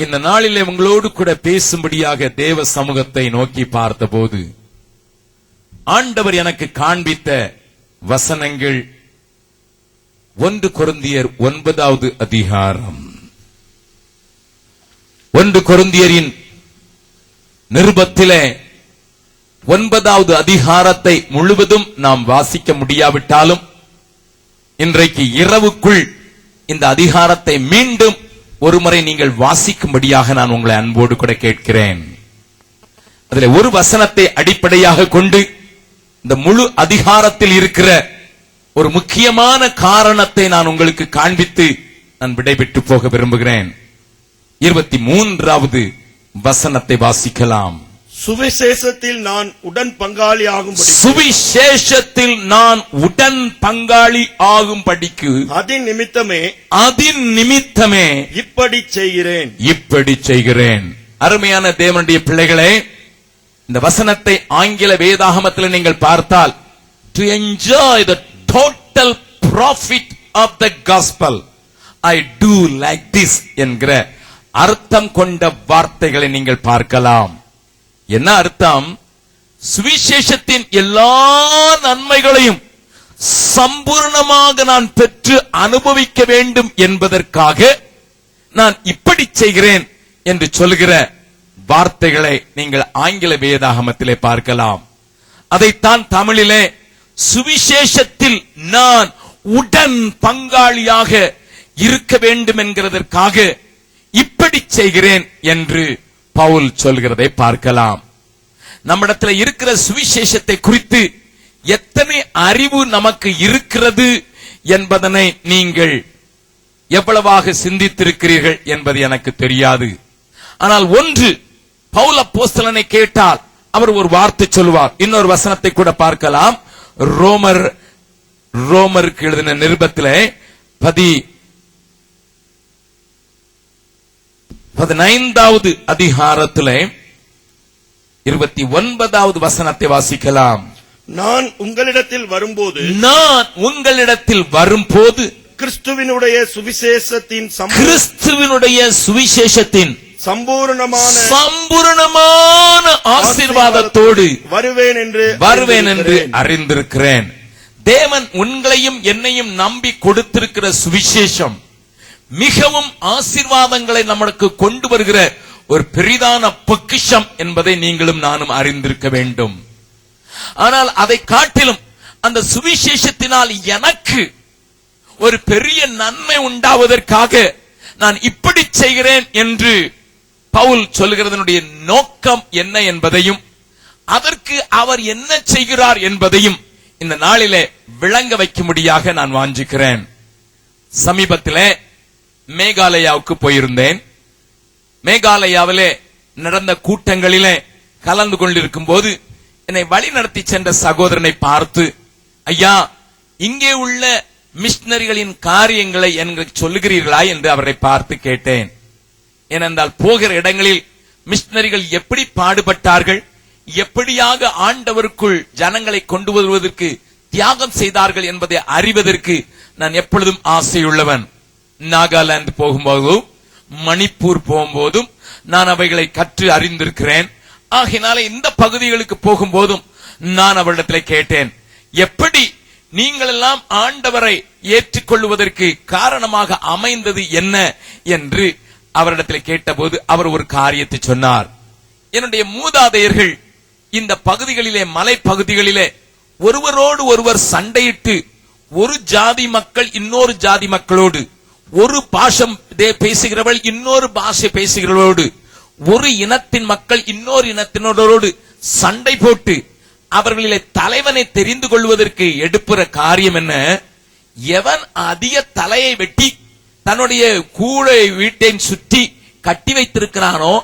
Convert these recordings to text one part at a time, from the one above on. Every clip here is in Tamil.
இந்த நாளிலே உங்களோடு கூட பேசும்படியாக தேவ சமூகத்தை நோக்கி பார்த்தபோது ஆண்டவர் எனக்கு காண்பித்த வசனங்கள் 1 கொரிந்தியர் 9வது அதிகாரம். 1 கொரிந்தியரின் நிருபத்திலே 9வது அதிகாரத்தை முழுவதும் நாம் வாசிக்க முடியாவிட்டாலும் இன்றைக்கு இரவுக்குள் இந்த அதிகாரத்தை மீண்டும் ஒருமுறை நீங்கள் வாசிக்கும்படியாக நான் உங்களை அன்போடு கூட கேட்கிறேன். அதில் ஒரு வசனத்தை அடிப்படையாக கொண்டு இந்த முழு அதிகாரத்தில் இருக்கிற ஒரு முக்கியமான காரணத்தை நான் உங்களுக்கு காண்பித்து நான் விடைபெற்று போக விரும்புகிறேன். 23வது வசனத்தை வாசிக்கலாம். சுவிசேஷத்தில் நான் உடன் பங்காளி ஆகும்படி, சுவிசேஷத்தில் நான் உடன் பங்காளி ஆகும்படிக்கு அதின் நிமித்தமே இப்படி செய்கிறேன். அருமையான தேவனுடைய பிள்ளைகளே, இந்த வசனத்தை ஆங்கில வேதாகமத்தில் நீங்கள் பார்த்தால், to enjoy the total profit of the gospel I do like this என்கிற அர்த்தம் கொண்ட வார்த்தைகளை நீங்கள் பார்க்கலாம். என்ன அர்த்தம்? சுவிசேஷத்தின் எல்லா நன்மைகளையும் சம்பூர்ணமாக நான் பெற்று அனுபவிக்க வேண்டும் என்பதற்காக நான் இப்படி செய்கிறேன் என்று சொல்கிற வார்த்தைகளை நீங்கள் ஆங்கில வேதாகமத்திலே பார்க்கலாம். அதைத்தான் தமிழிலே சுவிசேஷத்தில் நான் உடன் பங்காளியாக இருக்க வேண்டும் என்கிறதற்காக இப்படி செய்கிறேன் என்று பவுல் சொல்கிறதை பார்க்கலாம். நம்மிடத்தில் இருக்கிற சுவிசேஷத்தை குறித்து எத்தனை அறிவு நமக்கு இருக்கிறது என்பதனை நீங்கள் எவ்வளவாக சிந்தித்திருக்கிறீர்கள் என்பது எனக்கு தெரியாது. ஆனால் ஒன்று, பவுல் அப்போஸ்தலனை கேட்டால் அவர் ஒரு வார்த்தை சொல்வார். இன்னொரு வசனத்தை கூட பார்க்கலாம். ரோமருக்கு எழுதின நிருபத்திலே 15வது அதிகாரத்திலே 29வது வசனத்தை வாசிக்கலாம். நான் உங்களிடத்தில் வரும்போது கிறிஸ்துவினுடைய சுவிசேஷத்தின் சம்பூர்ணமான ஆசீர்வாதத்தோடு வருவேன் என்று அறிந்திருக்கிறேன். தேவன் உங்களையும் என்னையும் நம்பி கொடுத்திருக்கிற சுவிசேஷம் மிகவும் ஆசீர்வாதங்களை நமக்கு கொண்டு வருகிற ஒரு பெரிதான பொக்கிஷம் என்பதை நீங்களும் நானும் அறிந்திருக்க வேண்டும். ஆனால் அதை காட்டிலும் அந்த சுவிசேஷத்தினால் எனக்கு ஒரு பெரிய நன்மை உண்டாவதற்காக நான் இப்படி செய்கிறேன் என்று பவுல் சொல்கிறதனுடைய நோக்கம் என்ன என்பதையும் அதற்கு அவர் என்ன செய்கிறார் என்பதையும் இந்த நாளிலே விளங்க வைக்கும்படியாக நான் வாஞ்சிக்கிறேன். சமீபத்திலே மேகாலயாவுக்கு போயிருந்தேன். மேகாலயாவிலே நடந்த கூட்டங்களிலே கலந்து கொண்டிருக்கும் போது என்னை வழி நடத்தி சென்ற சகோதரனை பார்த்து, ஐயா, இங்கே உள்ள மிஷனரிகளின் காரியங்களை எங்களுக்கு சொல்லுகிறீர்களா என்று அவரை பார்த்து கேட்டேன். ஏனென்றால் போகிற இடங்களில் மிஷனரிகள் எப்படி பாடுபட்டார்கள், எப்படியாக ஆண்டவருக்குள் ஜனங்களை கொண்டு வருவதற்கு தியாகம் செய்தார்கள் என்பதை அறிவதற்கு நான் எப்பொழுதும் ஆசையுள்ளவன். நாகாலாந்து போகும்போதும் மணிப்பூர் போகும்போதும் நான் அவைகளை கற்று அறிந்திருக்கிறேன். ஆகினால இந்த பகுதிகளுக்கு போகும்போதும் நான் அவரிடத்தில் கேட்டேன், எப்படி நீங்கள் எல்லாம் ஆண்டவரை ஏற்றுக்கொள்வதற்கு காரணமாக அமைந்தது என்ன என்று அவரிடத்தில் கேட்டபோது அவர் ஒரு காரியத்தை சொன்னார். என்னுடைய மூதாதையர்கள் இந்த பகுதிகளிலே, மலை பகுதிகளிலே ஒருவரோடு ஒருவர் சண்டையிட்டு ஒரு ஜாதி மக்கள் இன்னொரு ஜாதி மக்களோடு, ஒரு பாஷை பேசுகிறவள் இன்னொரு பாஷை பேசுகிறவளோடு, ஒரு இனத்தின் மக்கள் இன்னொரு இனத்தினரோடு சண்டை போட்டு அவர்களிலே தலைவனை தெரிந்து கொள்வதற்கு எடுப்புற காரியம் என்ன? எவன் அதிக தலையை வெட்டி தன்னுடைய கூடை வீட்டை சுற்றி கட்டி வைத்திருக்கிறானோ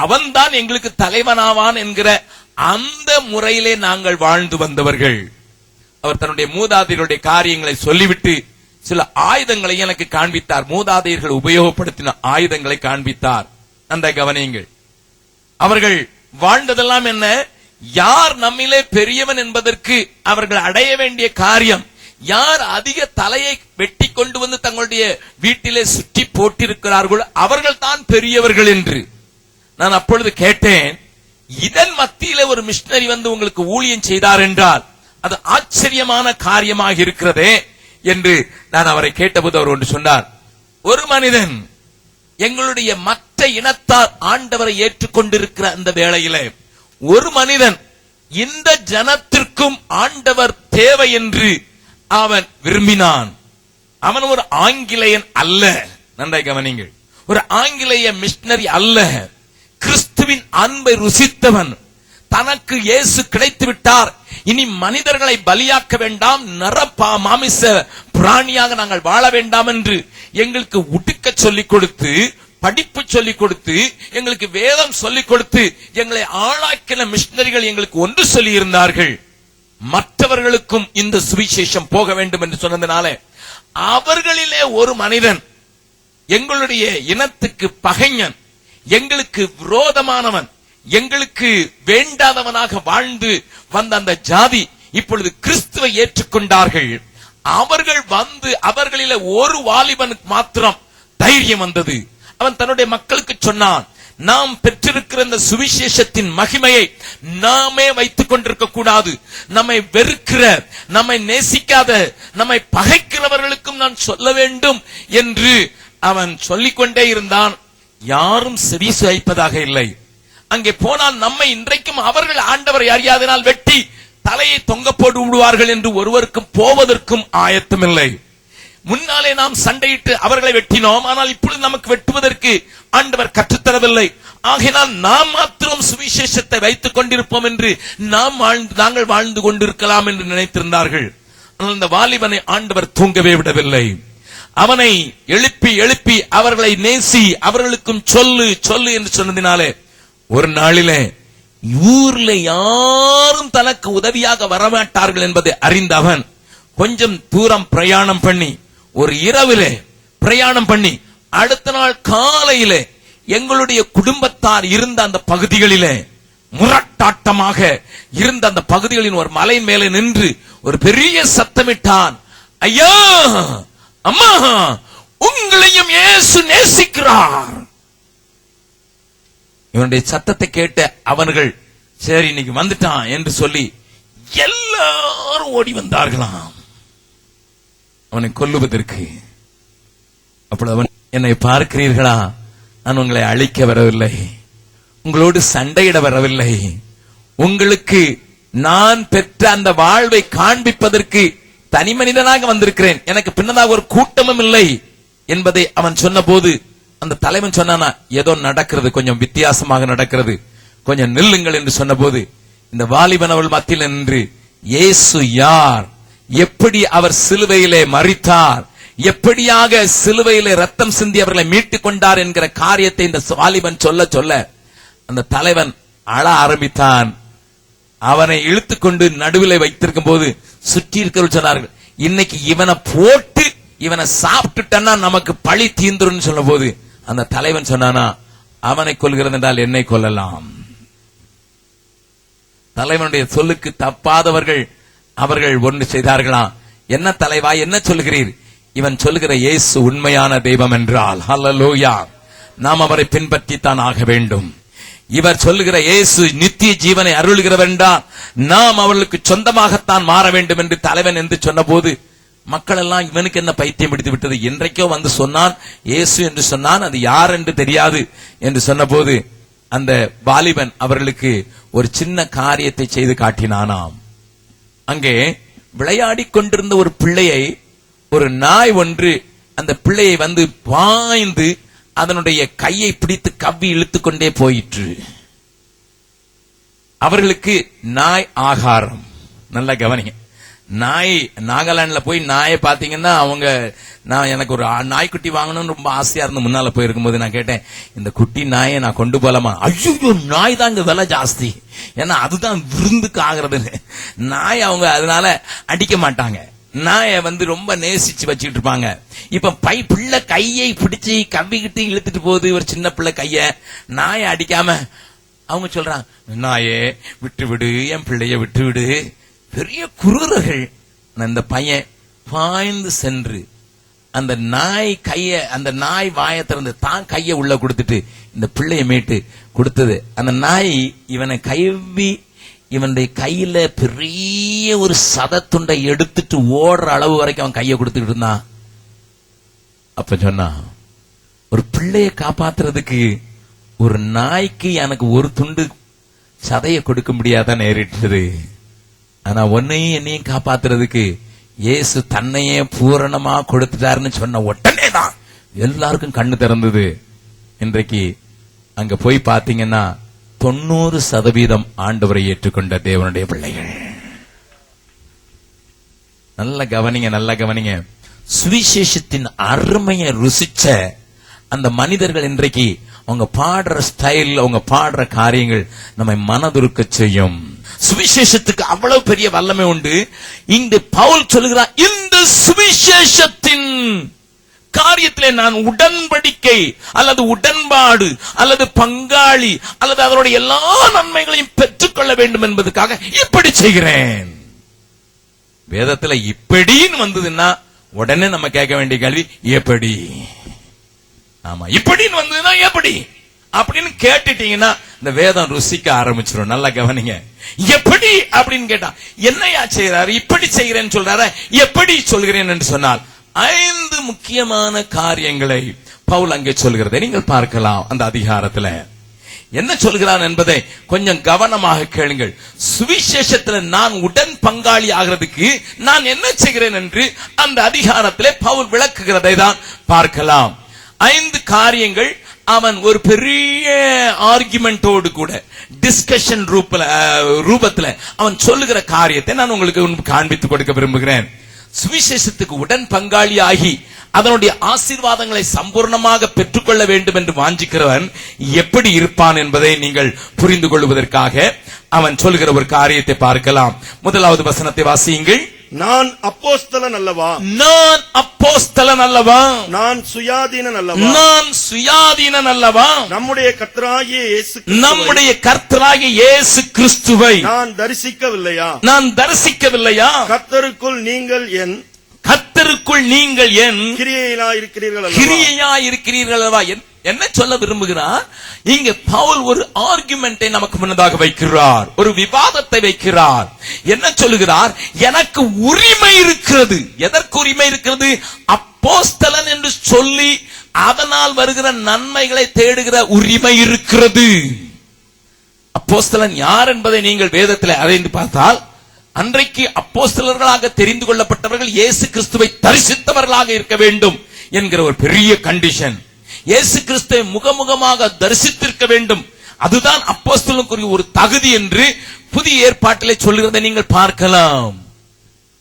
அவன்தான் எங்களுக்கு தலைவனாவான் என்கிற அந்த முறையிலே நாங்கள் வாழ்ந்து வந்தவர்கள். அவர் தன்னுடைய மூதாதையருடைய காரியங்களை சொல்லிவிட்டு சில ஆயுதங்களை எனக்கு காண்பித்தார். மூதாதையர்கள் உபயோகப்படுத்தின ஆயுதங்களை காண்பித்தார். அந்த கவனியுங்கள். அவர்கள் வாழ்ந்ததெல்லாம் என்ன? யார் நம்மிலே பெரியவன் என்பதற்கு அவர்கள் அடைய வேண்டிய காரியம் யார் அதிக தலையை வெட்டி கொண்டு வந்து தங்களுடைய வீட்டிலே சுற்றி போட்டிருக்கிறார்களோ அவர்கள் தான் பெரியவர்கள் என்று நான் அப்பொழுது கேட்டேன். இதன் மத்தியில ஒரு மிஷனரி வந்து உங்களுக்கு ஊழியம் செய்தார் என்றால் அது ஆச்சரியமான காரியமாக இருக்கிறதே என்று நான் அவரை கேட்டபோது அவர் ஒன்று சொன்னார். ஒரு மனிதன் எங்களுடைய மற்ற இனத்தார் ஆண்டவரை ஏற்றுக்கொண்டிருக்கிற அந்த வேளையிலே ஒரு மனிதன் இந்த ஜனத்திற்கும் ஆண்டவர் தேவை என்று அவன் விரும்பினான். அவன் ஒரு ஆங்கிலேயன் அல்ல, நன்றாய் கவனிங்கள், ஒரு ஆங்கிலேய மிஷனரி அல்ல, கிறிஸ்துவின் அன்பை ருசித்தவன். தனக்கு இயேசு கிடைத்து விட்டார், இனி மனிதர்களை பலியாக்க வேண்டாம், மாமிச பிராணியாக நாங்கள் வாழ வேண்டாம் என்று எங்களுக்கு உடுக்க சொல்லிக் கொடுத்து, படிப்பு சொல்லிக் கொடுத்து, எங்களுக்கு வேதம் சொல்லிக் கொடுத்து எங்களை ஆளாக்கின மிஷனரிகள் எங்களுக்கு ஒன்று சொல்லி இருந்தார்கள், மற்றவர்களுக்கும் இந்த சுவிசேஷம் போக வேண்டும் என்று சொன்னதுனால அவர்களிலே ஒரு மனிதன் எங்களுடைய இனத்துக்கு பகைஞன், எங்களுக்கு விரோதமானவன், எங்களுக்கு வேண்டாதவனாக வாழ்ந்து வந்த அந்த ஜாதி இப்பொழுது கிறிஸ்துவை ஏற்றுக்கொண்டார்கள். அவர்கள் வந்து அவர்களிலே ஒரு வாலிபனுக்கு மாத்திரம் தைரியம் வந்தது. அவன் தன்னுடைய மக்களுக்கு சொன்னான், நாம் பெற்றிருக்கிற இந்த சுவிசேஷத்தின் மகிமையை நாமே வைத்துக் கொண்டிருக்க கூடாது, நம்மை வெறுக்கிற, நம்மை நேசிக்காத, நம்மை பகைக்கிறவர்களுக்கும் நான் சொல்ல வேண்டும் என்று அவன் சொல்லிக்கொண்டே இருந்தான். யாரும் செவி சாய்ப்பதாக இல்லை. அங்கே போனால் நம்மை இன்றைக்கும் அவர்கள் ஆண்டவர் அறியாதனால் வெட்டி தலையை தொங்க போட்டு விடுவார்கள் என்று ஒருவருக்கும் போவதற்கும் ஆயத்தமில்லை. முன்னாலே நாம் சண்டையிட்டு அவர்களை வெட்டினோம், ஆனால் இப்பொழுது நமக்கு வெட்டுவதற்கு ஆண்டவர் கற்றுத்தரவில்லை. ஆகையினால் நாம் மாத்திரம் சுவிசேஷத்தை வைத்துக் கொண்டிருப்போம் என்று நாங்கள் வாழ்ந்து கொண்டிருக்கலாம் என்று நினைத்திருந்தார்கள். ஆனால் இந்த வாலிபனை ஆண்டவர் தூங்கவே விடவில்லை. அவனை எழுப்பி எழுப்பி அவர்களை நேசி, அவர்களுக்கும் சொல்லு சொல்லு என்று சொன்னதினாலே ஒரு நாளிலே ஊர்ல யாரும் தனக்கு உதவியாக வரமாட்டார்கள் என்பதை அறிந்த அவன் கொஞ்சம் தூரம் பிரயாணம் பண்ணி, ஒரு இரவிலே பிரயாணம் பண்ணி, அடுத்த நாள் காலையிலே எங்களுடைய குடும்பத்தார் இருந்த அந்த பகுதிகளிலே முரட்டாட்டமாக இருந்த அந்த பகுதிகளின் ஒரு மலை மேலே நின்று ஒரு பெரிய சத்தமிட்டான், ஐயா அம்மா, உங்களையும் இயேசு நேசிக்கிறார். இவனுடைய சத்தத்தை கேட்ட அவர்கள் சரி இன்னைக்கு வந்துட்டான் என்று சொல்லி எல்லாரும் ஓடி வந்தார்களாம் அவனை கொல்லுவதற்கு. அப்பொழுது அவன், என்னை பார்க்கிறீர்களா, நான் உங்களை அழிக்க வரவில்லை, உங்களோடு சண்டையிட வரவில்லை, உங்களுக்கு நான் பெற்ற அந்த வாழ்வை காண்பிப்பதற்கு தனி மனிதனாக வந்திருக்கிறேன், எனக்கு பின்னதாக ஒரு கூட்டமும் இல்லை என்பதை அவன் சொன்ன போது அந்த தலைவன் சொன்னானா, ஏதோ நடக்கிறது, கொஞ்சம் வித்தியாசமாக நடக்கிறது, கொஞ்சம் நில்லுங்கள் என்று சொன்ன போது இந்த வாலிபன் அவள் மத்தியில் நின்று இயேசு யார், எப்படி அவர் சிலுவையிலே மரித்தார், எப்படியாக சிலுவையிலே ரத்தம் சிந்தி அவர்களை மீட்டுக் கொண்டார் என்கிற காரியத்தை இந்த வாலிபன் சொல்ல சொல்ல அந்த தலைவன் அழ ஆரம்பித்தான். அவனை இழுத்துக்கொண்டு நடுவிலே வைத்திருக்கும் போது சுற்றி இருக்கிறவர்கள் சொன்னார்கள், இன்னைக்கு இவனை போட்டு இவனை சாப்பிட்டுட்டா நமக்கு பழி தீந்துரும் சொன்ன போது அந்த தலைவன் சொன்னானா, அவனை கொல்கிறது என்றால் என்னை கொல்லலாம். தலைவனுடைய சொல்லுக்கு தப்பாதவர்கள் அவர்கள் ஒன்று செய்தார்களாம். என்ன தலைவா, என்ன சொல்லுகிறீர்? இவன் சொல்லுகிற இயேசு உண்மையான தெய்வம் என்றால் ஹல்லேலூயா, நாம் அவரை பின்பற்றித்தான் ஆக வேண்டும். இவர் சொல்லுகிற இயேசு நித்திய ஜீவனை அருளுகிறவர் என்றால் நாம் அவர்களுக்கு சொந்தமாகத்தான் மாற வேண்டும் என்று தலைவன் என்று சொன்ன போது மக்கள் எல்லாம், இவனுக்கு என்ன பைத்தியம் பிடித்து விட்டது, என்றைக்கோ வந்து சொன்னான் இயேசு என்று சொன்னான், அது யார் என்று தெரியாது என்று சொன்ன போது அந்த வாலிபன் அவர்களுக்கு ஒரு சின்ன காரியத்தை செய்து காட்டினானாம். அங்கே விளையாடி கொண்டிருந்த ஒரு பிள்ளையை ஒரு நாய் ஒன்று அந்த பிள்ளையை வந்து பாய்ந்து அதனுடைய கையை பிடித்து கவ்வி இழுத்துக் கொண்டே போயிற்று. அவர்களுக்கு நாய் ஆகாரம். நல்ல கவனிங்க, நாய் நாகாலாந்துல போய் நாயை பாத்தீங்கன்னா அவங்க, நான் எனக்கு ஒரு நாய்க்குட்டி வாங்கணும்னு ரொம்ப ஆசையா இருந்து முன்னால போயிருக்கும் போது நான் கேட்டேன், இந்த குட்டி நாயை நான் கொண்டு போலாமா? ஐயோ, நாய் தான் இங்க விலை ஜாஸ்தி, ஏன்னா அதுதான் விருந்துக்கு ஆகுறதுன்னு. நாய் அவங்க அதனால அடிக்க மாட்டாங்க, நாயை வந்து ரொம்ப நேசிச்சு வச்சுக்கிட்டு இருப்பாங்க. இப்ப பிள்ளை கையை பிடிச்சு கவ்விக்கிட்டு இழுத்துட்டு போகுது ஒரு சின்ன பிள்ளை கைய, நாயை அடிக்காம அவங்க சொல்றாங்க, நாயே விட்டு விடு, என் பிள்ளைய விட்டு விடு. பெரிய குரூரர்கள். இந்த பையன் பாய்ந்து சென்று அந்த நாய் வாயை திறந்து தான் கையை உள்ள கொடுத்துட்டு இந்த பிள்ளையை மீட்டு கொடுத்தது. அந்த நாய் இவனை கைவி இவனுடைய கையில பெரிய ஒரு சதத்துண்டை எடுத்துட்டு ஓடுற அளவு வரைக்கும் அவன் கையை கொடுத்துக்கிட்டு இருந்தான். அப்ப சொன்னா, ஒரு பிள்ளைய காப்பாத்துறதுக்கு ஒரு நாய்க்கு எனக்கு ஒரு துண்டு சதையை கொடுக்க முடியாத நேரிட்டது. ஆனா உன்னையும் என்னையும் காப்பாத்துறதுக்கு இயேசு தன்னையே பூரணமா கொடுத்துட்டாருன்னு சொன்ன உடனே தான் எல்லாருக்கும் கண்ணு திறந்தது. இன்றைக்கு அங்க போய் பாத்தீங்கன்னா 90% ஆண்டவரை ஏற்றுக்கொண்ட தேவனுடைய பிள்ளைகள். நல்ல கவனிங்க. சுவிசேஷத்தின் அருமையை ருசிச்ச அந்த மனிதர்கள் இன்றைக்கு அவங்க பாடுற ஸ்டைல், அவங்க பாடுற காரியங்கள் நம்மை மனதுருக்க செய்யும். சுவிசேஷத்துக்கு அவ்வளவு பெரிய வல்லமை உண்டு. இங்கு பவுல் சொல்லுகிறார், இந்த சுவிசேஷத்தின் காரியத்திலே நான் உடன்படிக்கை அல்லது உடன்பாடு அல்லது பங்காளி அல்லது அதனுடைய எல்லா நன்மைகளையும் பெற்றுக்கொள்ள வேண்டும் என்பதற்காக இப்படி செய்கிறேன். வேதத்துல இப்படின்னு வந்ததுன்னா உடனே நம்ம கேட்க வேண்டிய கேள்வி எப்படி? ஆமா, இப்படின்னு வந்ததுன்னா எப்படி அப்படின்னு கேட்டுட்டீங்கன்னா இந்த வேதம் ருசிக்க ஆரம்பிச்சிடும். நல்லா கவனிங்க. எப்படி அப்படின்னு கேட்டா என்னையா செய்யறாரு? இப்படி செய்கிறேன்னு சொல்றாரு. எப்படி சொல்கிறேன் என்று சொன்னால் 5 முக்கியமான காரியங்களை பவுல் அங்கே சொல்கிறதை நீங்கள் பார்க்கலாம். அந்த அதிகாரத்துல என்ன சொல்கிறான் என்பதை கொஞ்சம் கவனமாக கேளுங்கள். சுவிசேஷத்துல நான் உடன் பங்காளி ஆகிறதுக்கு நான் என்ன செய்கிறேன் என்று அந்த அதிகாரத்திலே பவுல் விளக்குகிறதை தான் பார்க்கலாம். 5 காரியங்கள். அவன் ஒரு பெரிய ஆர்குமெண்டோடு கூட டிஸ்கஷன் ரூபத்துல அவன் சொல்லுகிற காரியத்தை நான் உங்களுக்கு காண்பித்துக் கொடுக்க விரும்புகிறேன். சுவிசேஷத்துக்கு உடன் பங்காளி ஆகி அதனுடைய ஆசீர்வாதங்களை சம்பூர்ணமாக பெற்றுக்கொள்ள வேண்டும் என்று வாஞ்சிக்கிறவன் எப்படி இருப்பான் என்பதை நீங்கள் புரிந்து கொள்வதற்காக அவன் சொல்கிற ஒரு காரியத்தை பார்க்கலாம். முதலாவது வசனத்தை வாசியுங்கள். நான் அப்போஸ்தலன் அல்லவா? நான் அப்போஸ்தலன் அல்லவா? நான் சுயாதீனன் அல்லவா? நான் சுயாதீனன் அல்லவா? நம்முடைய கர்த்தராகிய இயேசு கிறிஸ்துவை நான் தரிசிக்கவில்லையா? கர்த்தருக்குள் நீங்கள் என் கிரியையாயிருக்கிறீர்கள் அல்லவா? என்ன சொல்ல விரும்புகிறார்? இங்க பவுல் ஒரு ஆர்குமெண்டை நமக்கு முன்னதாக வைக்கிறார், ஒரு விவாதத்தை வைக்கிறார். என்ன சொல்லுகிறார்? எனக்கு உரிமை இருக்கிறது. எதற்கு உரிமை இருக்கிறது? அப்போஸ்தலன் என்று சொல்லி அதனால் வருகிற நன்மைகளை தேடுகிற உரிமை இருக்கிறது. அப்போஸ்தலன் யார் என்பதை நீங்கள் வேதத்தில் அறிந்து பார்த்தால், அன்றைக்கு அப்போஸ்தலர்களாக தெரிந்து கொள்ளப்பட்டவர்கள் இயேசு கிறிஸ்துவை தரிசித்தவர்களாக இருக்க வேண்டும் என்கிற ஒரு பெரிய கண்டிஷன். இயேசு கிறிஸ்துவை முகமுகமாக தரிசித்திருக்க வேண்டும். அதுதான் அப்போஸ்தலனுக்குரிய ஒரு தகுதி என்று புதிய ஏற்பாட்டிலே சொல்லுகிறதை நீங்கள் பார்க்கலாம்.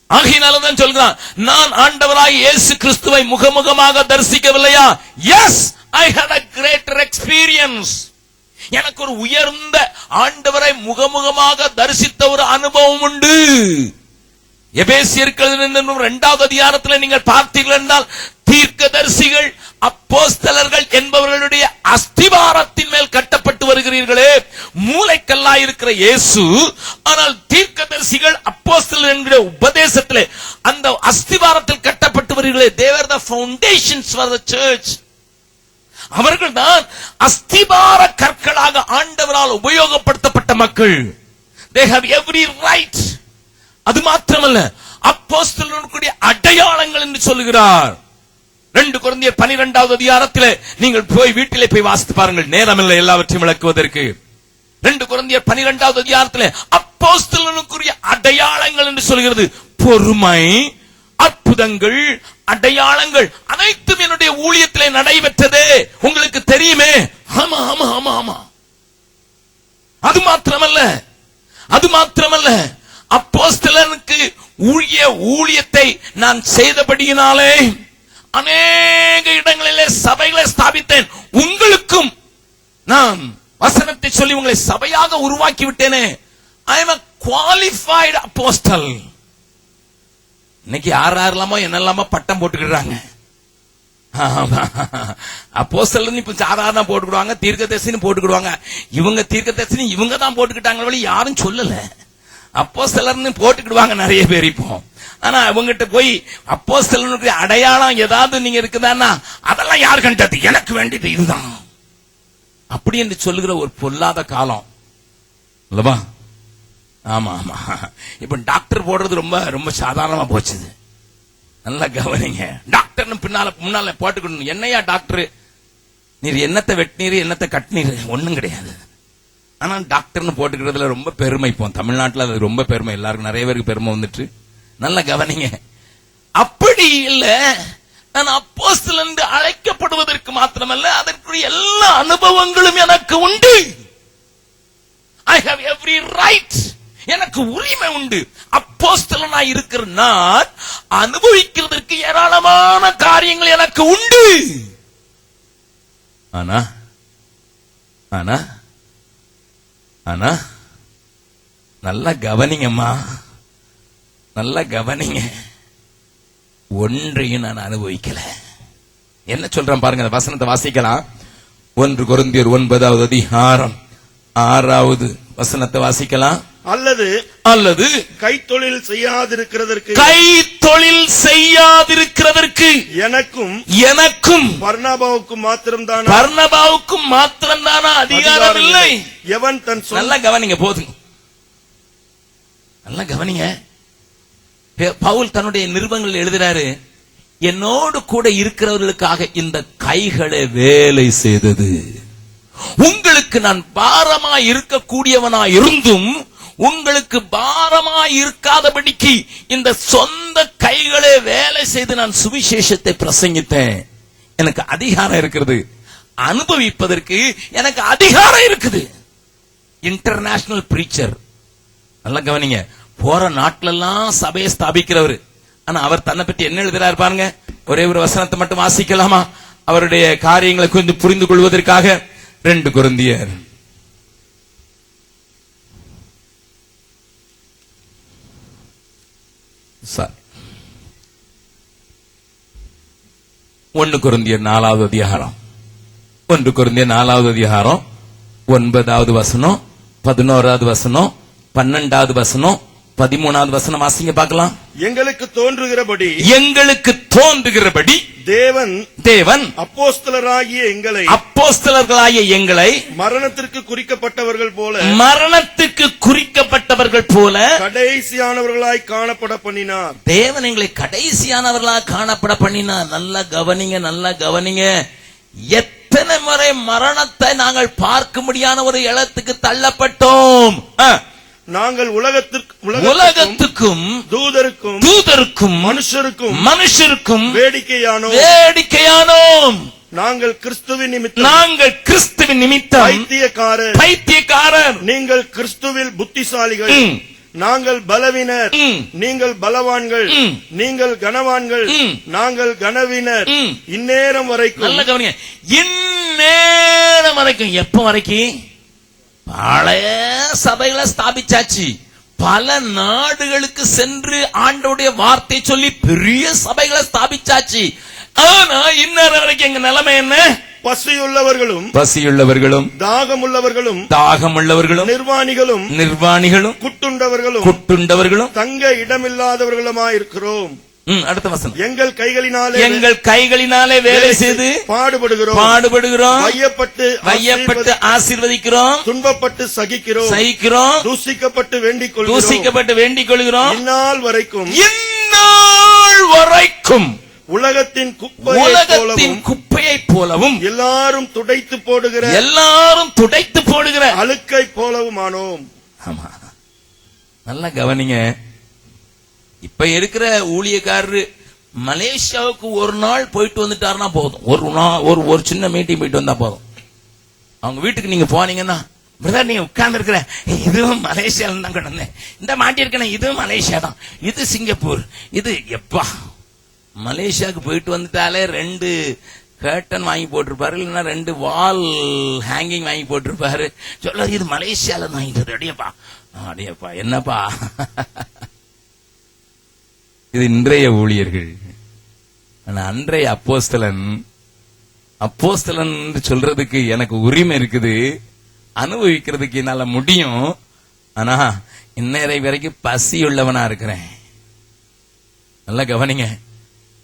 ஆகையினால்தான் சொல்கிறான், நான் ஆண்டவராய் இயேசு கிறிஸ்துவை முகமுகமாக தரிசிக்கவில்லையா? Yes, I had a greater experience. எனக்கு ஒரு உயர்ந்த ஆண்டவரை முகமுகமாக தரிசித்த ஒரு அனுபவம் உண்டு. எபேசியர் 2வது அதிகாரத்தில் நீங்கள் பார்த்தீர்கள் என்றால், தீர்க்கதரிசிகள் அப்போஸ்தலர்கள் என்பவர்களுடைய அஸ்திவாரத்தின் மேல் கட்டப்பட்டு வருகிறீர்களே, மூளைக்கல்லாய் இருக்கிற இயேசு. ஆனால் தீர்க்கதரிசிகள் அப்போஸ்தலர் என்கிற உபதேசத்திலே அந்த அஸ்திவாரத்தில் கட்டப்பட்டு வருகிறீர்களே, they were the foundations for the church. அவர்கள் தான் அஸ்திபார கற்களாக ஆண்டவரால் உபயோகப்படுத்தப்பட்ட மக்கள். they have every right. அது மாத்திரமல்ல, அப்போஸ்தலர்களுடைய அடையாளங்கள் என்று சொல்லுகிறார். 2 கொரிந்தியர் 12வது அதிகாரத்திலே நீங்கள் போய் வீட்டிலே போய் வாசித்து பாருங்கள், நேரமில்லை எல்லாவற்றையும் விளக்குவதற்கு. 2 கொரிந்தியர் 12வது அதிகாரத்திலே அப்போஸ்தலர்களுடைய அடையாளங்கள் என்று சொல்கிறது. பொறுமை, அற்புதங்கள், அடையாளங்கள் அனைத்தும் என்னுடைய ஊழியத்திலே நடைபெற்றதே உங்களுக்கு தெரியுமே. ஆமா ஆமா ஆமா ஆமா. அது மாத்திரமல்ல, அப்போஸ்தலனுக்கு ஊழியத்தை நான் செய்தபடியினாலே அநேக இடங்களிலே சபைகளை ஸ்தாபித்தேன். உங்களுக்கும் நான் வசனத்தை சொல்லி உங்களை சபையாக உருவாக்கி விட்டேனே. I am a qualified apostle. இன்னைக்கு யாரெல்லாமோ என்னெல்லாமோ பட்டம் போட்டுக்கிறாங்க. அப்போஸ்தலன் இப்ப சாதாரண போட்டுக்கிடுவாங்க, தீர்க்கதரிசின்னு போட்டுக்கிடுவாங்க. இவங்க தீர்க்கதரிசி இவங்க தான் போட்டுக்கிட்டாங்க, யாரும் சொல்லல. அப்போஸ்தலர்னு போட்டுக்கிடுவாங்க நிறைய பேர். இப்போ ஆனா அவங்ககிட்ட போய் அப்போஸ்தலனுடைய அடையாளம் ஏதாவது நீங்க இருக்குதான்னா அதெல்லாம் யார் கண்டது, எனக்கு வேண்டியது இதுதான் அப்படி என்று சொல்லுகிற ஒரு பொல்லாத காலம் இல்லவா? ஆமா ஆமா. இப்ப டாக்டர் போடுறது ரொம்ப ரொம்ப சாதாரணமா போச்சுது. நல்லா கவனிங்க. டாக்டர்னு முன்னால போட்டுக்கணும். என்னையா டாக்டர், நீர் என்னத்தை வெட்டினீர் என்னத்தை கட்டினீர் ஒண்ணும் கிடையாது. ஆனா டாக்டர்னு போட்டுக்கிறதுல ரொம்ப பெருமை. இப்போ தமிழ்நாட்டுல அது ரொம்ப பெருமை, எல்லாருக்கும் நிறைய பேருக்கு பெருமை வந்துட்டு. நல்லா கவனிங்க. அப்படி இல்ல, நான் அப்போஸ்தலன் என்று அழைக்கப்படுவதற்கு மாத்திரமல்ல, அதற்குரிய எல்லா அனுபவங்களும் எனக்கு உண்டு. ஐ ஹேவ் எவ்ரி ரைட், எனக்கு உரிமை உண்டு. அப்போஸ்தலனாய் இருக்கிற நான் அனுபவிக்கிறதற்கு ஏராளமான காரியங்கள் எனக்கு உண்டு. ஆனா ஆனா ஆனா நல்லா கவனிங்கம்மா, நல்லா கவனிங்க. ஒன்றையும் நான் அனுபவிக்கல. என்ன சொல்றேன் பாருங்க, அந்த வசனத்தை வாசிக்கலாம். 1 கொரிந்தியர் 9வது அதிகாரம் 6வது வசனத்தை வாசிக்கலாம். அல்லது கைத்தொழில் செய்யாதிருக்கிறதற்கு எனக்கும் பர்னபாவுக்கும் மாத்திரம்தானா அதிகாரம் இல்லை? எவன் தன் நல்லா கவனிங்க, போதுங்க. நல்லா கவனிங்க. பவுல் தன்னுடைய நிருபங்கள் எழுதுறாரு, என்னோடு கூட இருக்கிறவர்களுக்காக இந்த கைகளை வேலை செய்தது. உங்களுக்கு நான் பாரமா இருக்கக்கூடியவனா இருந்தும் உங்களுக்கு பாரமா இருக்காதபடிக்கு இந்த சொந்த கைகளே வேலை செய்து நான் சுவிசேஷத்தை பிரசங்கித்தேன். எனக்கு அதிகாரம் இருக்கிறது, அனுபவிப்பதற்கு எனக்கு அதிகாரம் இருக்குது. International preacher. நல்லா கவனிங்க. போற நாட்டிலெல்லாம் சபையை ஸ்தாபிக்கிறவர். ஆனா அவர் தன்னை பற்றி என்ன எழுதுறாரு பாருங்க. ஒரே ஒரு வசனத்தை மட்டும் வாசிக்கலாமா, அவருடைய காரியங்களை கொஞ்சம் புரிந்து கொள்வதற்காக? 2 கொரிந்தியர் 1 கொரிந்தியர் 4வது அதிகாரம் 1 கொரிந்தியர் 4வது அதிகாரம் 9வது வசனம், 11வது வசனம், 12வது வசனம், 13வது வசனம் வாசிங்க பார்க்கலாம். எங்களுக்கு தோன்றுகிறபடி தேவன் அப்போஸ்தலர்களாகிய எங்களை மரணத்திற்கு குறிக்கப்பட்டவர்கள் போல கடைசியானவர்களாய் காணப்பட பண்ணினார். தேவன் எங்களை கடைசியானவர்களாய் காணப்பட பண்ணினார். நல்லா கவனிங்க, நல்லா கவனிங்க. எத்தனை முறை மரணத்தை நாங்கள் பார்க்க முடியாத ஒரு இடத்துக்கு தள்ளப்பட்டோம். நாங்கள் உலகத்துக்கும் தூதருக்கும் மனுஷருக்கும் வேடிக்கையானோம். நாங்கள் கிறிஸ்துவின் நிமித்தம் பைத்தியக்காரர். நீங்கள் கிறிஸ்துவில் புத்திசாலிகள். நாங்கள் பலவீனர், நீங்கள் பலவான்கள். நீங்கள் கனவான்கள், நாங்கள் கனவீனர். இந்நேரம் வரைக்கும். நல்ல கவனிங்க. இந்நேரம் வரைக்கும். எப்ப வரைக்கும்? பழைய சபைகளை ஸ்தாபிச்சாச்சு, பல நாடுகளுக்கு சென்று ஆண்டவருடைய வார்த்தை சொல்லி பெரிய சபைகளை ஸ்தாபிச்சாச்சு. ஆனா இந்நேரம் வரைக்கும் எங்க நிலைமை என்ன? பசியுள்ளவர்களும் தாகமுள்ளவர்களும் நிர்வாணிகளும் குட்டுண்டவர்களும் தங்க இடமில்லாதவர்களுமாயிருக்கிறோம். அடுத்த வசனம். எங்கள் கைகளினாலே வேலை செய்து பாடுபடுகிறோம். வையப்பட்டு ஆசீர்வதிக்கிறோம். துன்பப்பட்டு சகிக்கிறோம். தூசிக்கப்பட்டு வேண்டிக் கொள்கிறோம். இந்நாள் வரைக்கும் உலகத்தின் குப்பையை போலவும் எல்லாரும் துடைத்து போடுகிற அழுக்கை போலவும் ஆனோம். ஆமா, நல்லா கவனிங்க. இப்ப இருக்கிற ஊழியக்காரரு மலேசியாவுக்கு ஒரு நாள் போயிட்டு வந்துட்டாருன்னா போதும். ஒரு சின்ன மீட்டிங் போயிட்டு வந்தா போதும். அவங்க வீட்டுக்கு நீங்க போனீங்கன்னா, பிரதர் நீங்க உட்கார்ந்து இருக்கிற இதுவும் மலேசியால தான் கிடந்தேன், இந்த மாட்டி இருக்கேன் இதுவும் மலேசியா தான், இது சிங்கப்பூர், இது எப்பா. மலேசியாவுக்கு போயிட்டு வந்துட்டாலே 2 கர்டன் வாங்கி போட்டிருப்பாரு, இல்லைன்னா 2 வால் ஹேங்கிங் வாங்கி போட்டிருப்பாரு. சொல்ல இது மலேசியால தான் வாங்கிட்டு. அடியப்பா என்னப்பா. இது இன்றைய ஊழியர்கள். ஆனா அன்றைய அப்போஸ்தலன் சொல்றதுக்கு எனக்கு உரிமை இருக்குது, அனுபவிக்கிறதுக்கு என்னால முடியும். ஆனா இந்நேரம் வரைக்கும் பசி உள்ளவனா இருக்கிறேன். நல்லா கவனிங்க.